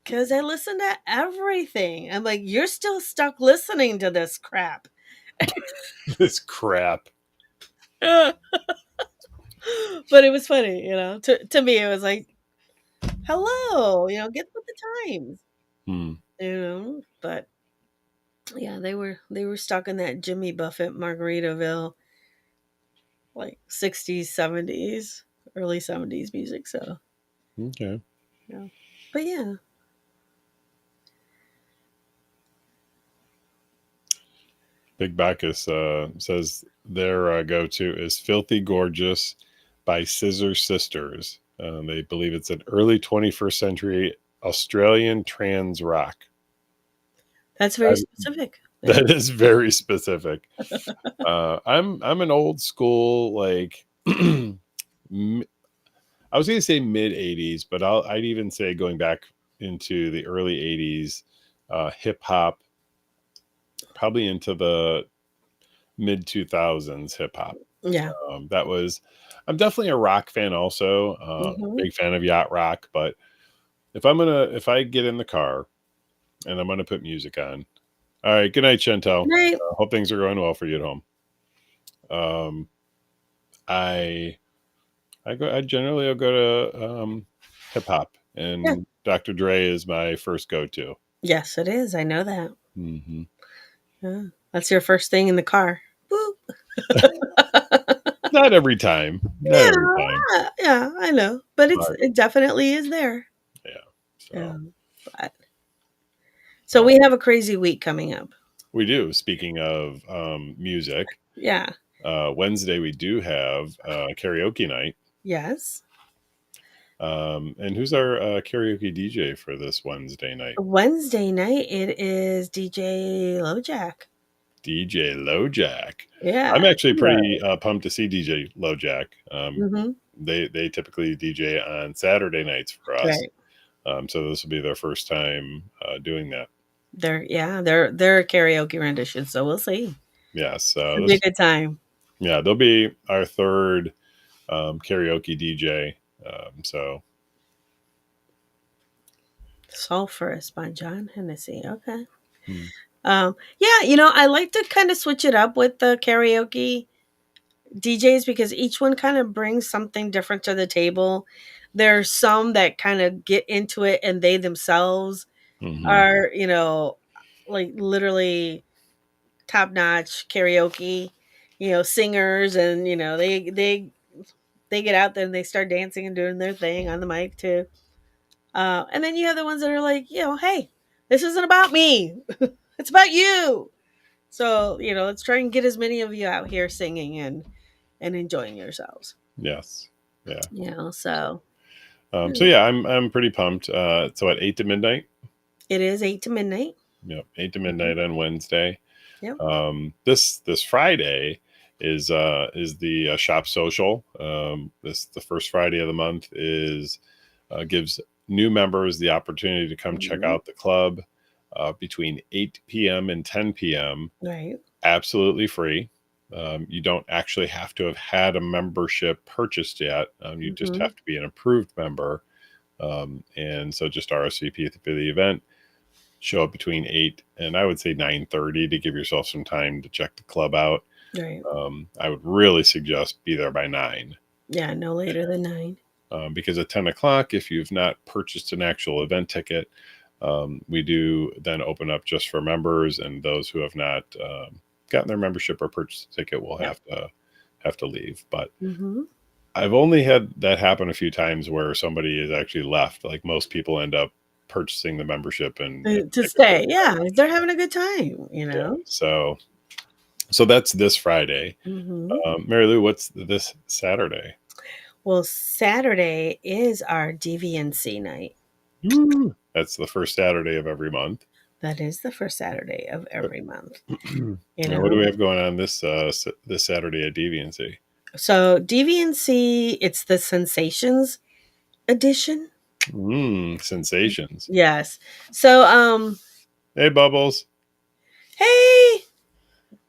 Speaker 3: "Cause I listen to everything." I'm like, "You're still stuck listening to this crap."
Speaker 2: This crap.
Speaker 3: But it was funny, To me, it was like, "Hello, get with the times,"
Speaker 2: Hmm.
Speaker 3: But yeah, they were stuck in that Jimmy Buffett Margaritaville, like 60s, 70s, early 70s music. So
Speaker 2: Okay.
Speaker 3: yeah, but yeah,
Speaker 2: Big Bacchus says their go-to is "Filthy Gorgeous" by Scissor Sisters. They believe it's an early 21st century Australian trans rock.
Speaker 3: that's very specific. Yeah.
Speaker 2: That is very specific. I'm an old school, like I was going to say mid '80s, but I'd even say going back into the early '80s, hip hop, probably into the mid 2000s hip hop.
Speaker 3: Yeah.
Speaker 2: That was. I'm definitely a rock fan, also
Speaker 3: Hmm.
Speaker 2: big fan of yacht rock. But if I get in the car and I'm gonna put music on. All right, good night, Chantel.
Speaker 3: Right.
Speaker 2: Hope things are going well for you at home. Um, I I generally will go to hip hop,
Speaker 3: Yeah.
Speaker 2: and Dr. Dre is my first go to.
Speaker 3: Yes, it is. I know that.
Speaker 2: Hmm.
Speaker 3: Yeah. That's your first thing in the car. Boop.
Speaker 2: Not every time, not every time,
Speaker 3: Yeah, I know, but
Speaker 2: but
Speaker 3: it definitely is there.
Speaker 2: yeah.
Speaker 3: Yeah.
Speaker 2: So
Speaker 3: But so
Speaker 2: uh,
Speaker 3: we have a crazy week coming up.
Speaker 2: we do. Speaking of music,
Speaker 3: Yeah.
Speaker 2: Wednesday we do have karaoke night.
Speaker 3: Yes.
Speaker 2: And who's our karaoke DJ for this Wednesday night?
Speaker 3: Wednesday night it is DJ LoJack.
Speaker 2: DJ LoJack.
Speaker 3: Yeah.
Speaker 2: I'm actually pretty pumped to see DJ LoJack.
Speaker 3: Mm-hmm.
Speaker 2: They typically DJ on Saturday nights for us,
Speaker 3: Right.
Speaker 2: so this will be their first time doing that.
Speaker 3: They're a karaoke rendition, so we'll see.
Speaker 2: Yeah, so
Speaker 3: It'll be a good time.
Speaker 2: yeah, they'll be our third karaoke DJ. So
Speaker 3: Sulphurous by John Hennessy. Okay.
Speaker 2: hmm.
Speaker 3: Yeah, I like to kind of switch it up with the karaoke DJs because each one kind of brings something different to the table. There's some that kind of get into it and they themselves
Speaker 2: Mhm.
Speaker 3: are, like literally top notch karaoke, singers, and they get out there and they start dancing and doing their thing on the mic too. And then you have the ones that are like, hey, this isn't about me. It's about you. So, let's try and get as many of you out here singing and enjoying yourselves.
Speaker 2: Yes, yeah.
Speaker 3: So
Speaker 2: So yeah, I'm pretty pumped. So at 8 to midnight.
Speaker 3: it is 8 to midnight.
Speaker 2: Yep, 8 to midnight on Wednesday.
Speaker 3: Yep.
Speaker 2: This Friday is the shop social. The first Friday of the month is gives new members the opportunity to come check
Speaker 3: Mhm.
Speaker 2: out the club between 8 p.m. and 10 p.m.
Speaker 3: Right.
Speaker 2: Absolutely free. You don't actually have to have had a membership purchased yet. You just
Speaker 3: Mhm.
Speaker 2: have to be an approved member. And so just RSVP for the event. Show up between 8 and I would say 9:30 to give yourself some time to check the club out.
Speaker 3: Right.
Speaker 2: I would really suggest be there by 9.
Speaker 3: Yeah, no later than 9.
Speaker 2: Because at 10 o'clock, if you've not purchased an actual event ticket, we do then open up just for members, and those who have not gotten their membership or purchased a ticket will
Speaker 3: Yep.
Speaker 2: have to leave. But
Speaker 3: Mm-hmm.
Speaker 2: I've only had that happen a few times where somebody is actually left. Like most people end up purchasing the membership and
Speaker 3: To
Speaker 2: stick
Speaker 3: stay.
Speaker 2: with
Speaker 3: Yeah, they're having a good time,
Speaker 2: yeah. So that's this Friday.
Speaker 3: Mm-hmm.
Speaker 2: Mary Lou, what's this Saturday?
Speaker 3: Well, Saturday is our DVNC night.
Speaker 2: Woo! That's the first Saturday of every month.
Speaker 3: That is the first Saturday of every month.
Speaker 2: Now, what do we have going on this Saturday at DVNC?
Speaker 3: So DVNC, it's the Sensations edition.
Speaker 2: Sensations.
Speaker 3: Yes. So
Speaker 2: Hey, Bubbles.
Speaker 3: hey.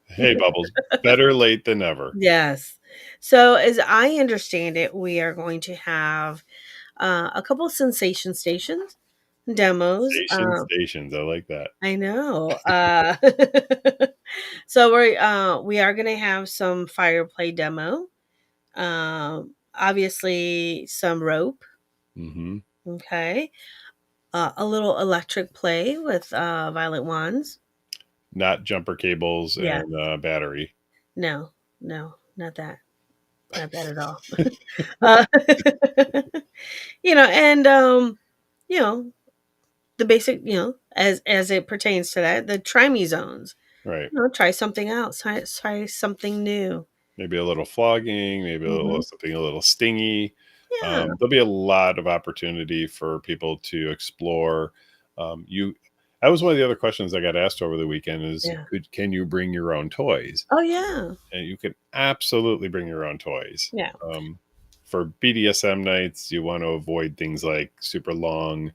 Speaker 2: Hey, Bubbles. Better late than never.
Speaker 3: Yes. So as I understand it, we are going to have a couple of sensation stations demos.
Speaker 2: Stations. I like that.
Speaker 3: I know. So we are going to have some fire play demo. Obviously some rope.
Speaker 2: Mm-hmm.
Speaker 3: Okay. A little electric play with violet wands.
Speaker 2: Not jumper cables
Speaker 3: Yeah.
Speaker 2: and battery.
Speaker 3: No, not that. Not that at all. uh, and the basic, as it pertains to that, the try me zones.
Speaker 2: Right.
Speaker 3: Try something else. Try something new.
Speaker 2: Maybe a little flogging, maybe
Speaker 3: Mhm.
Speaker 2: something a little stingy.
Speaker 3: Yeah.
Speaker 2: There'll be a lot of opportunity for people to explore. That was one of the other questions I got asked over the weekend is,
Speaker 3: Yeah.
Speaker 2: can you bring your own toys?
Speaker 3: Oh yeah.
Speaker 2: And you can absolutely bring your own toys.
Speaker 3: Yeah.
Speaker 2: For BDSM nights, you want to avoid things like super long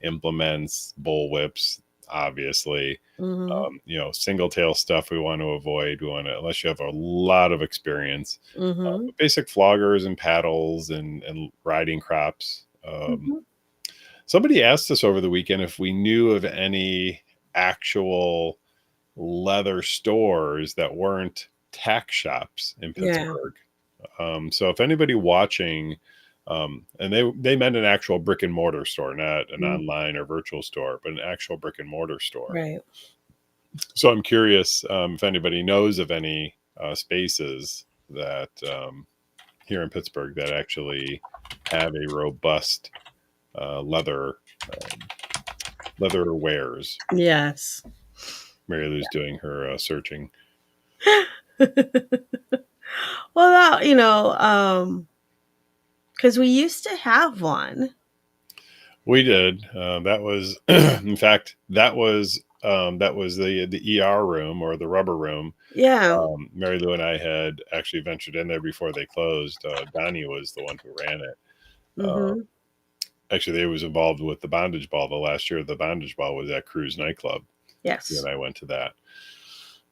Speaker 2: implements, bull whips, obviously.
Speaker 3: Mhm.
Speaker 2: Single tail stuff we want to avoid. We want to, unless you have a lot of experience,
Speaker 3: Mhm.
Speaker 2: basic floggers and paddles and riding crops.
Speaker 3: Mhm.
Speaker 2: Somebody asked us over the weekend if we knew of any actual leather stores that weren't tack shops in
Speaker 3: Yeah.
Speaker 2: Pittsburgh. So if anybody watching, and they meant an actual brick and mortar store, not an online or virtual store, but an actual brick and mortar store.
Speaker 3: Right.
Speaker 2: So I'm curious if anybody knows of any spaces that here in Pittsburgh that actually have a robust leather wares.
Speaker 3: Yes.
Speaker 2: Mary Lou's doing her searching.
Speaker 3: Well, because we used to have one.
Speaker 2: We did. That was, in fact, that was the ER room or the rubber room.
Speaker 3: Yeah.
Speaker 2: Mary Lou and I had actually ventured in there before they closed. Donnie was the one who ran it.
Speaker 3: Mm-hmm.
Speaker 2: Actually, they was involved with the bondage ball. The last year, the bondage ball was at Cruise nightclub.
Speaker 3: Yes.
Speaker 2: You and I went to that.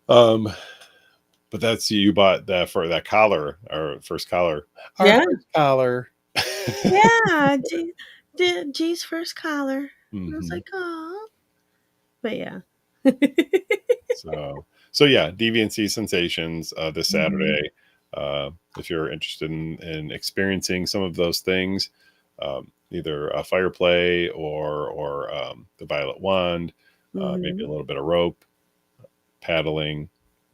Speaker 2: But that's you bought that for that collar, our first collar. Our
Speaker 3: Yeah.
Speaker 2: first collar.
Speaker 3: Yeah. G's first collar. I was
Speaker 2: Mhm.
Speaker 3: like, oh. But yeah.
Speaker 2: So yeah, Deviancy Sensations this
Speaker 3: Mhm.
Speaker 2: Saturday. If you're interested in experiencing some of those things, either a fire play or the Violet Wand, maybe a
Speaker 3: Mhm.
Speaker 2: little bit of rope, paddling.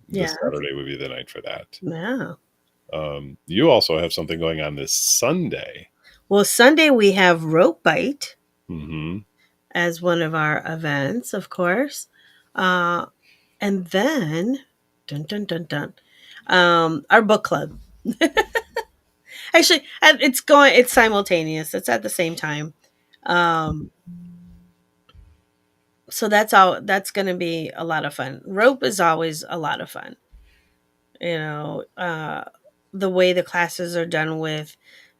Speaker 2: This
Speaker 3: Yeah.
Speaker 2: Saturday would be the night for that.
Speaker 3: Yeah.
Speaker 2: You also have something going on this Sunday.
Speaker 3: Well, Sunday we have rope bite
Speaker 2: Hmm.
Speaker 3: as one of our events, of course. Uh, and then, dun dun dun dun, our book club. Actually, it's simultaneous. It's at the same time. Um, so that's going to be a lot of fun. Rope is always a lot of fun. You know, the way the classes are done with,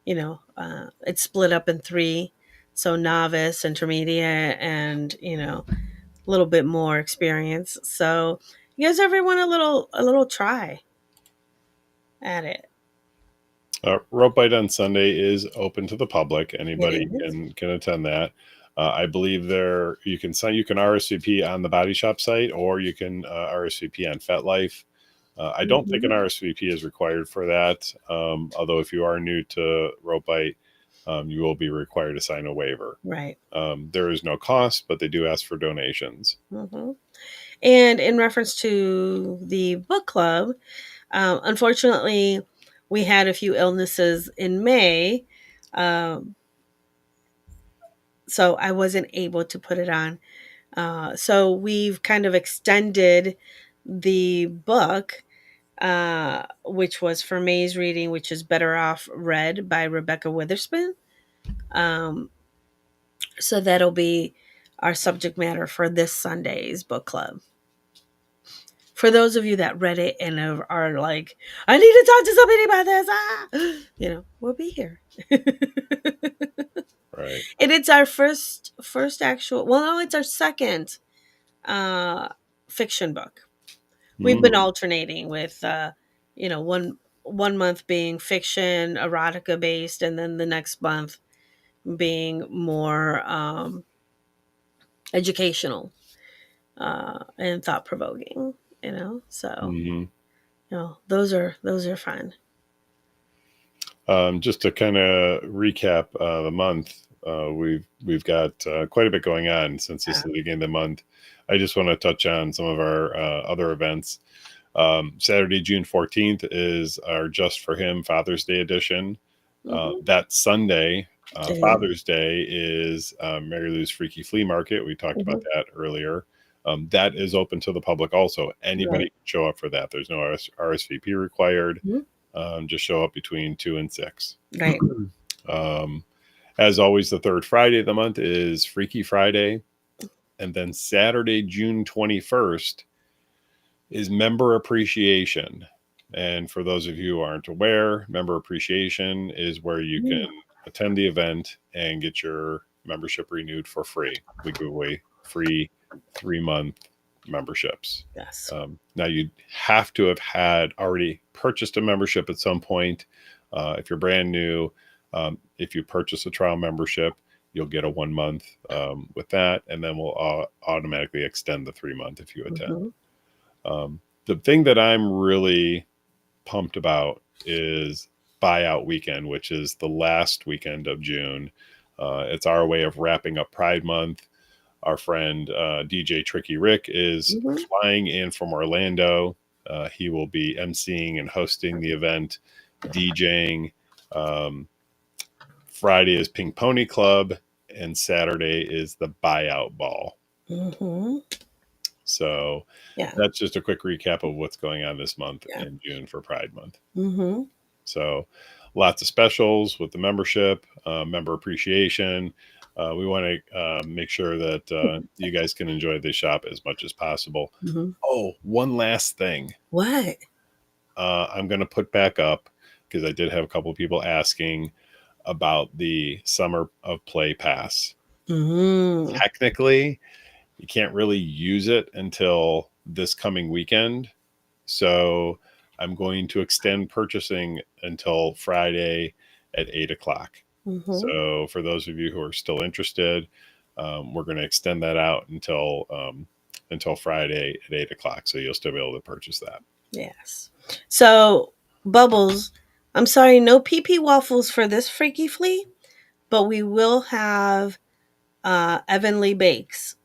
Speaker 3: it's split up in three. So novice, intermediate, and, a little bit more experience. So you guys ever want a little try at it?
Speaker 2: Rope Bite on Sunday is open to the public.
Speaker 3: It
Speaker 2: Anybody
Speaker 3: is.
Speaker 2: can attend that. I believe you can RSVP on the Body Shop site, or you can RSVP on FetLife. I don't think an
Speaker 3: Mhm.
Speaker 2: RSVP is required for that. Although if you are new to Rope Bite, you will be required to sign a waiver.
Speaker 3: Right.
Speaker 2: There is no cost, but they do ask for donations.
Speaker 3: Hmm. And in reference to the book club, unfortunately, we had a few illnesses in May. Um, so I wasn't able to put it on. So we've kind of extended the book, which was for May's reading, which is Better Off Read by Rebecca Witherspoon. Um, so that'll be our subject matter for this Sunday's book club. For those of you that read it and are like, I need to talk to somebody about this, we'll be here.
Speaker 2: Right.
Speaker 3: And it's our first actual, well, no, it's our second uh fiction book. We've been
Speaker 2: Mm.
Speaker 3: alternating with one month being fiction, erotica based, and then the next month being more educational and thought provoking. So
Speaker 2: Hmm.
Speaker 3: those are fun.
Speaker 2: Just to kind of recap the month, we've got quite a bit going on since this is the beginning of the month. I just want to touch on some of our other events. Saturday, June 14th is our Just for Him Father's Day edition.
Speaker 3: Mhm.
Speaker 2: That Sunday,
Speaker 3: It is.
Speaker 2: Father's Day, is Marilu's Freaky Flea Market. We talked about
Speaker 3: Mhm.
Speaker 2: that earlier. That is open to the public also. Anybody
Speaker 3: Right.
Speaker 2: can show up for that. There's no RSVP required.
Speaker 3: Mhm.
Speaker 2: Just show up between 2 and 6.
Speaker 3: Right.
Speaker 2: Um, as always, the third Friday of the month is Freaky Friday. And then Saturday, June 21st, is Member Appreciation. And for those of you who aren't aware, Member Appreciation is where you can attend the event and get your membership renewed for free. We give away free 3-month memberships.
Speaker 3: Yes.
Speaker 2: Now, you have to have had already purchased a membership at some point. If you're brand new, if you purchase a trial membership, you'll get a 1 month with that, and then we'll automatically extend the 3-month if you attend.
Speaker 3: Mhm.
Speaker 2: The thing that I'm really pumped about is Buyout Weekend, which is the last weekend of June. It's our way of wrapping up Pride Month. Our friend DJ Tricky Rick is
Speaker 3: Mhm.
Speaker 2: flying in from Orlando. He will be emceeing and hosting the event, DJing. Um, Friday is Pink Pony Club, and Saturday is the Buyout Ball.
Speaker 3: Mhm.
Speaker 2: So
Speaker 3: Yeah.
Speaker 2: that's just a quick recap of what's going on this month
Speaker 3: Yeah.
Speaker 2: in June for Pride Month.
Speaker 3: Mhm.
Speaker 2: So lots of specials with the membership, member appreciation. We want to make sure that you guys can enjoy the shop as much as possible.
Speaker 3: Mhm.
Speaker 2: Oh, one last thing.
Speaker 3: What?
Speaker 2: I'm going to put back up because I did have a couple of people asking about the Summer of Play Pass.
Speaker 3: Mhm.
Speaker 2: Technically, you can't really use it until this coming weekend. So I'm going to extend purchasing until Friday at 8 o'clock.
Speaker 3: Mm-hmm.
Speaker 2: So for those of you who are still interested, we're going to extend that out until Friday at 8 o'clock. So you'll still be able to purchase that.
Speaker 3: Yes. So, Bubbles, I'm sorry, no PP waffles for this Freaky Flea, but we will have Evanly Bakes,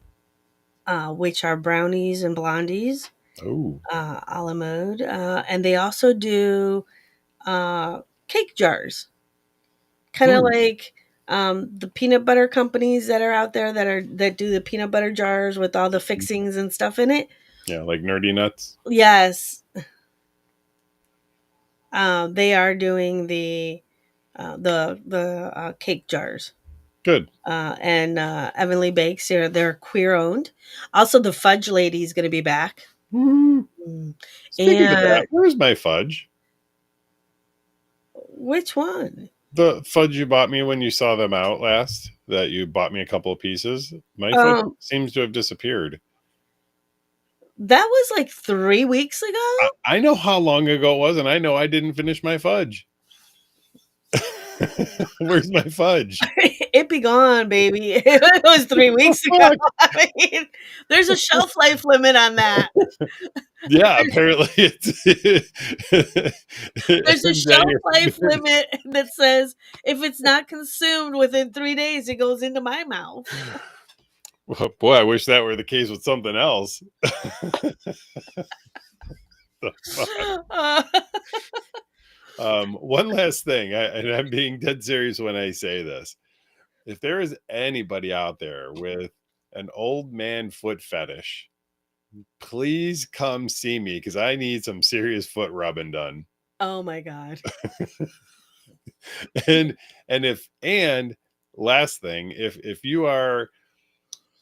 Speaker 3: which are brownies and blondies,
Speaker 2: Oh,
Speaker 3: a la mode. And they also do cake jars, kind of like the peanut butter companies that are out there that do the peanut butter jars with all the fixings and stuff in it.
Speaker 2: yeah, like Nerdy Nuts.
Speaker 3: Yes. They are doing the cake jars.
Speaker 2: Good.
Speaker 3: And Evanly Bakes, they're queer owned. Also, the Fudge Lady is going to be back.
Speaker 2: Woo.
Speaker 3: Mm.
Speaker 2: Speaking of
Speaker 3: And
Speaker 2: that, where's my fudge?
Speaker 3: which one?
Speaker 2: The fudge you bought me when you saw them out last, that you bought me a couple of pieces. My fudge seems to have disappeared.
Speaker 3: That was like 3 weeks ago.
Speaker 2: I know how long ago it was, and I know I didn't finish my fudge. Where's my fudge?
Speaker 3: It be gone, baby. It was 3 weeks ago. I mean, there's a shelf life limit on that.
Speaker 2: Yeah, apparently
Speaker 3: There's a shelf life limit that says if it's not consumed within 3 days, it goes into my mouth.
Speaker 2: Well, boy, I wish that were the case with something else. One last thing, and I'm being dead serious when I say this. If there is anybody out there with an old man foot fetish, please come see me because I need some serious foot rubbing done.
Speaker 3: Oh my God.
Speaker 2: and last thing, if you are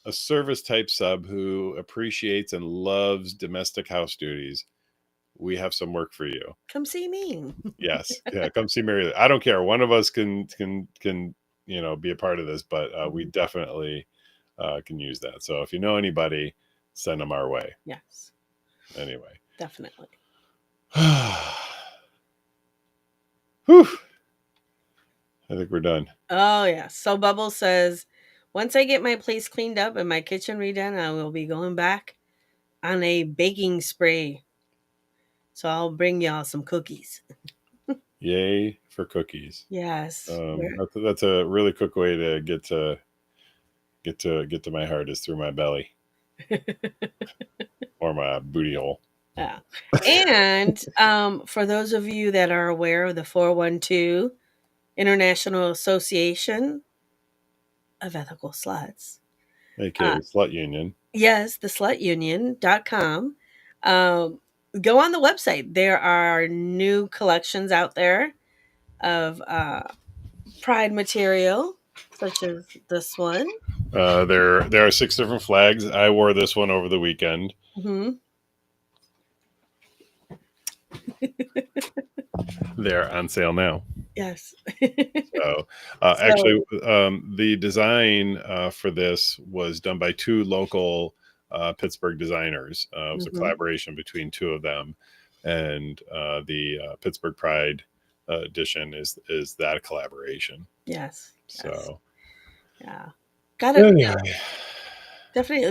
Speaker 2: a service type sub who appreciates and loves domestic house duties, we have some work for you.
Speaker 3: Come see me.
Speaker 2: Yes. Yeah, come see Marilu. I don't care. One of us can be a part of this, but we definitely can use that. So if you know anybody, send them our way.
Speaker 3: Yes.
Speaker 2: Anyway.
Speaker 3: Definitely.
Speaker 2: Whew. I think we're done.
Speaker 3: Oh yeah. So Bubbles says, once I get my place cleaned up and my kitchen redone, I will be going back on a baking spree. So I'll bring y'all some cookies.
Speaker 2: Yay for cookies.
Speaker 3: Yes.
Speaker 2: That's a really quick way to get to my heart is through my belly. Or my booty hole.
Speaker 3: Yeah. And for those of you that are aware of the 412 International Association of Ethical Sluts.
Speaker 2: AKA Slut Union.
Speaker 3: Yes, the slutunion.com. Go on the website. There are new collections out there of pride material, such as this one.
Speaker 2: There are 6 different flags. I wore this one over the weekend.
Speaker 3: Mm-hmm.
Speaker 2: They're on sale now.
Speaker 3: Yes.
Speaker 2: Actually, the design for this was done by 2 local Pittsburgh designers. It was a collaboration between 2 of them, and the Pittsburgh Pride edition is that collaboration.
Speaker 3: Yes.
Speaker 2: So,
Speaker 3: yeah, definitely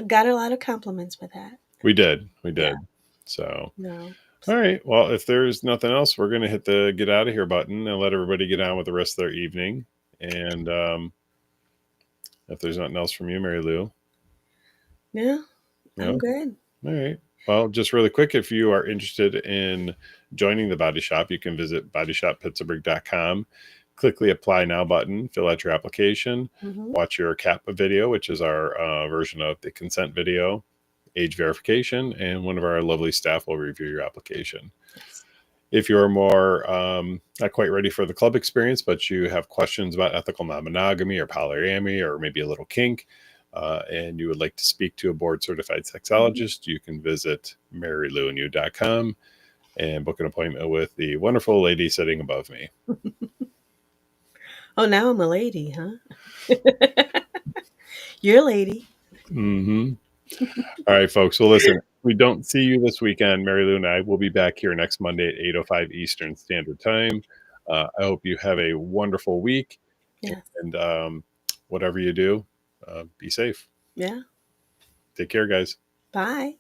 Speaker 3: got a lot of compliments with that.
Speaker 2: We did. Yeah. So. No. All right. Well, if there's nothing else, we're going to hit the get out of here button and let everybody get on with the rest of their evening. And if there's nothing else from you, Marilu.
Speaker 3: Yeah, I'm good.
Speaker 2: All right. Well, just really quick, if you are interested in joining the Body Shop, you can visit bodyshoppittsburgh.com. Click the Apply Now button, fill out your application, watch your CAPA video, which is our version of the consent video, age verification, and one of our lovely staff will review your application. Yes. If you're more not quite ready for the club experience, but you have questions about ethical non-monogamy or polyamory or maybe a little kink, and you would like to speak to a board-certified sexologist, you can visit mariluandyou.com and book an appointment with the wonderful lady sitting above me.
Speaker 3: Oh, now I'm a lady, huh? You're a lady.
Speaker 2: Mm-hmm. All right, folks. Well, listen, we don't see you this weekend. Mary Lou and I will be back here next Monday at 8:05 Eastern Standard Time. I hope you have a wonderful week.
Speaker 3: Yeah.
Speaker 2: And whatever you do, be safe.
Speaker 3: Yeah.
Speaker 2: Take care, guys.
Speaker 3: Bye.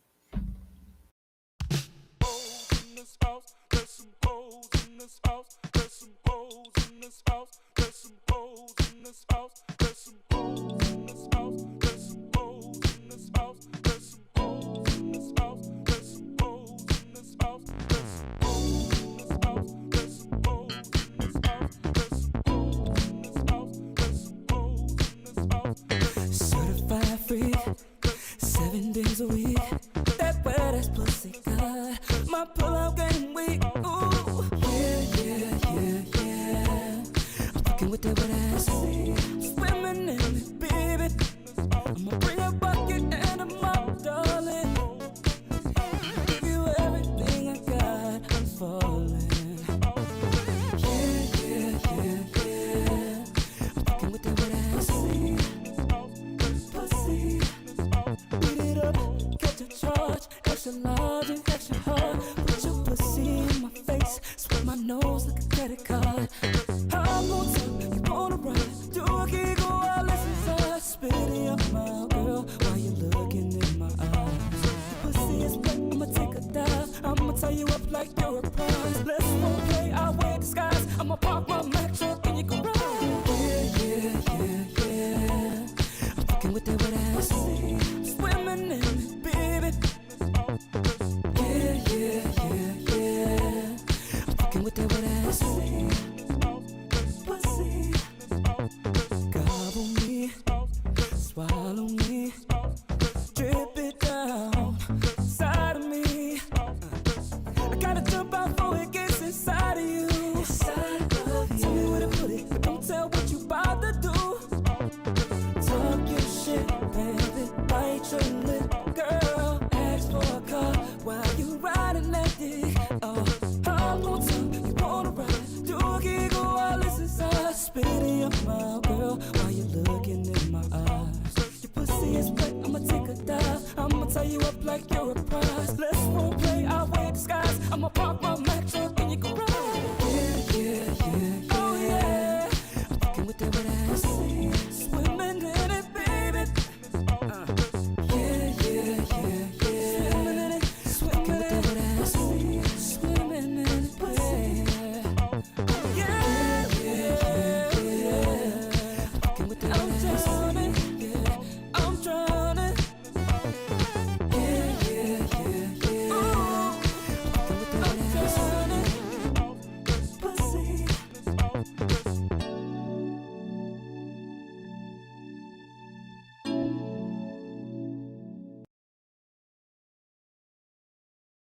Speaker 4: Certified freak, 7 days a week. That wet ass pussy good. My pull-out game weak. Ooh, yeah. I'm fucking with that wet ass. Swimming in it, baby. I'ma bring a bucket and a mop, darling. Give you everything I got. I'm falling. Yeah. I'm fucking with that wet ass. Pussy. Beat it up, catch a charge. Extra large and extra hard. Put your pussy in my face. Swipe my nose like a credit card. I'm on top, you wanna ride. Do a giggle while listen. Spit in your mouth, girl, while you looking in my eyes. Your pussy is wet, I'ma take a dive. I'ma tie you up like you're a prize. Let's role play, I'll wear disguise. I'ma park my Mack truck in your garage. Yeah. I'm fucking with that wet ass. Swimming in it, baby. Yeah. I'm fucking with that wet ass. Pussy. Gobble me, swallow me, drip it down inside of me. I gotta jump out before it gets inside of you. Tell me where to put it, but don't tell what you about to do. Talk your shit, baby, bite your lip, girl. Ask for a car while you riding that dick. Oh, I'm on top, you wanna ride. Do a giggle while it's inside. Spit in your mouth, girl, while you looking in my eyes. Your pussy is wet, I'ma take a dive. I'ma tie you up like you're a prize. Let's role play, I'll wear disguise. I'ma park my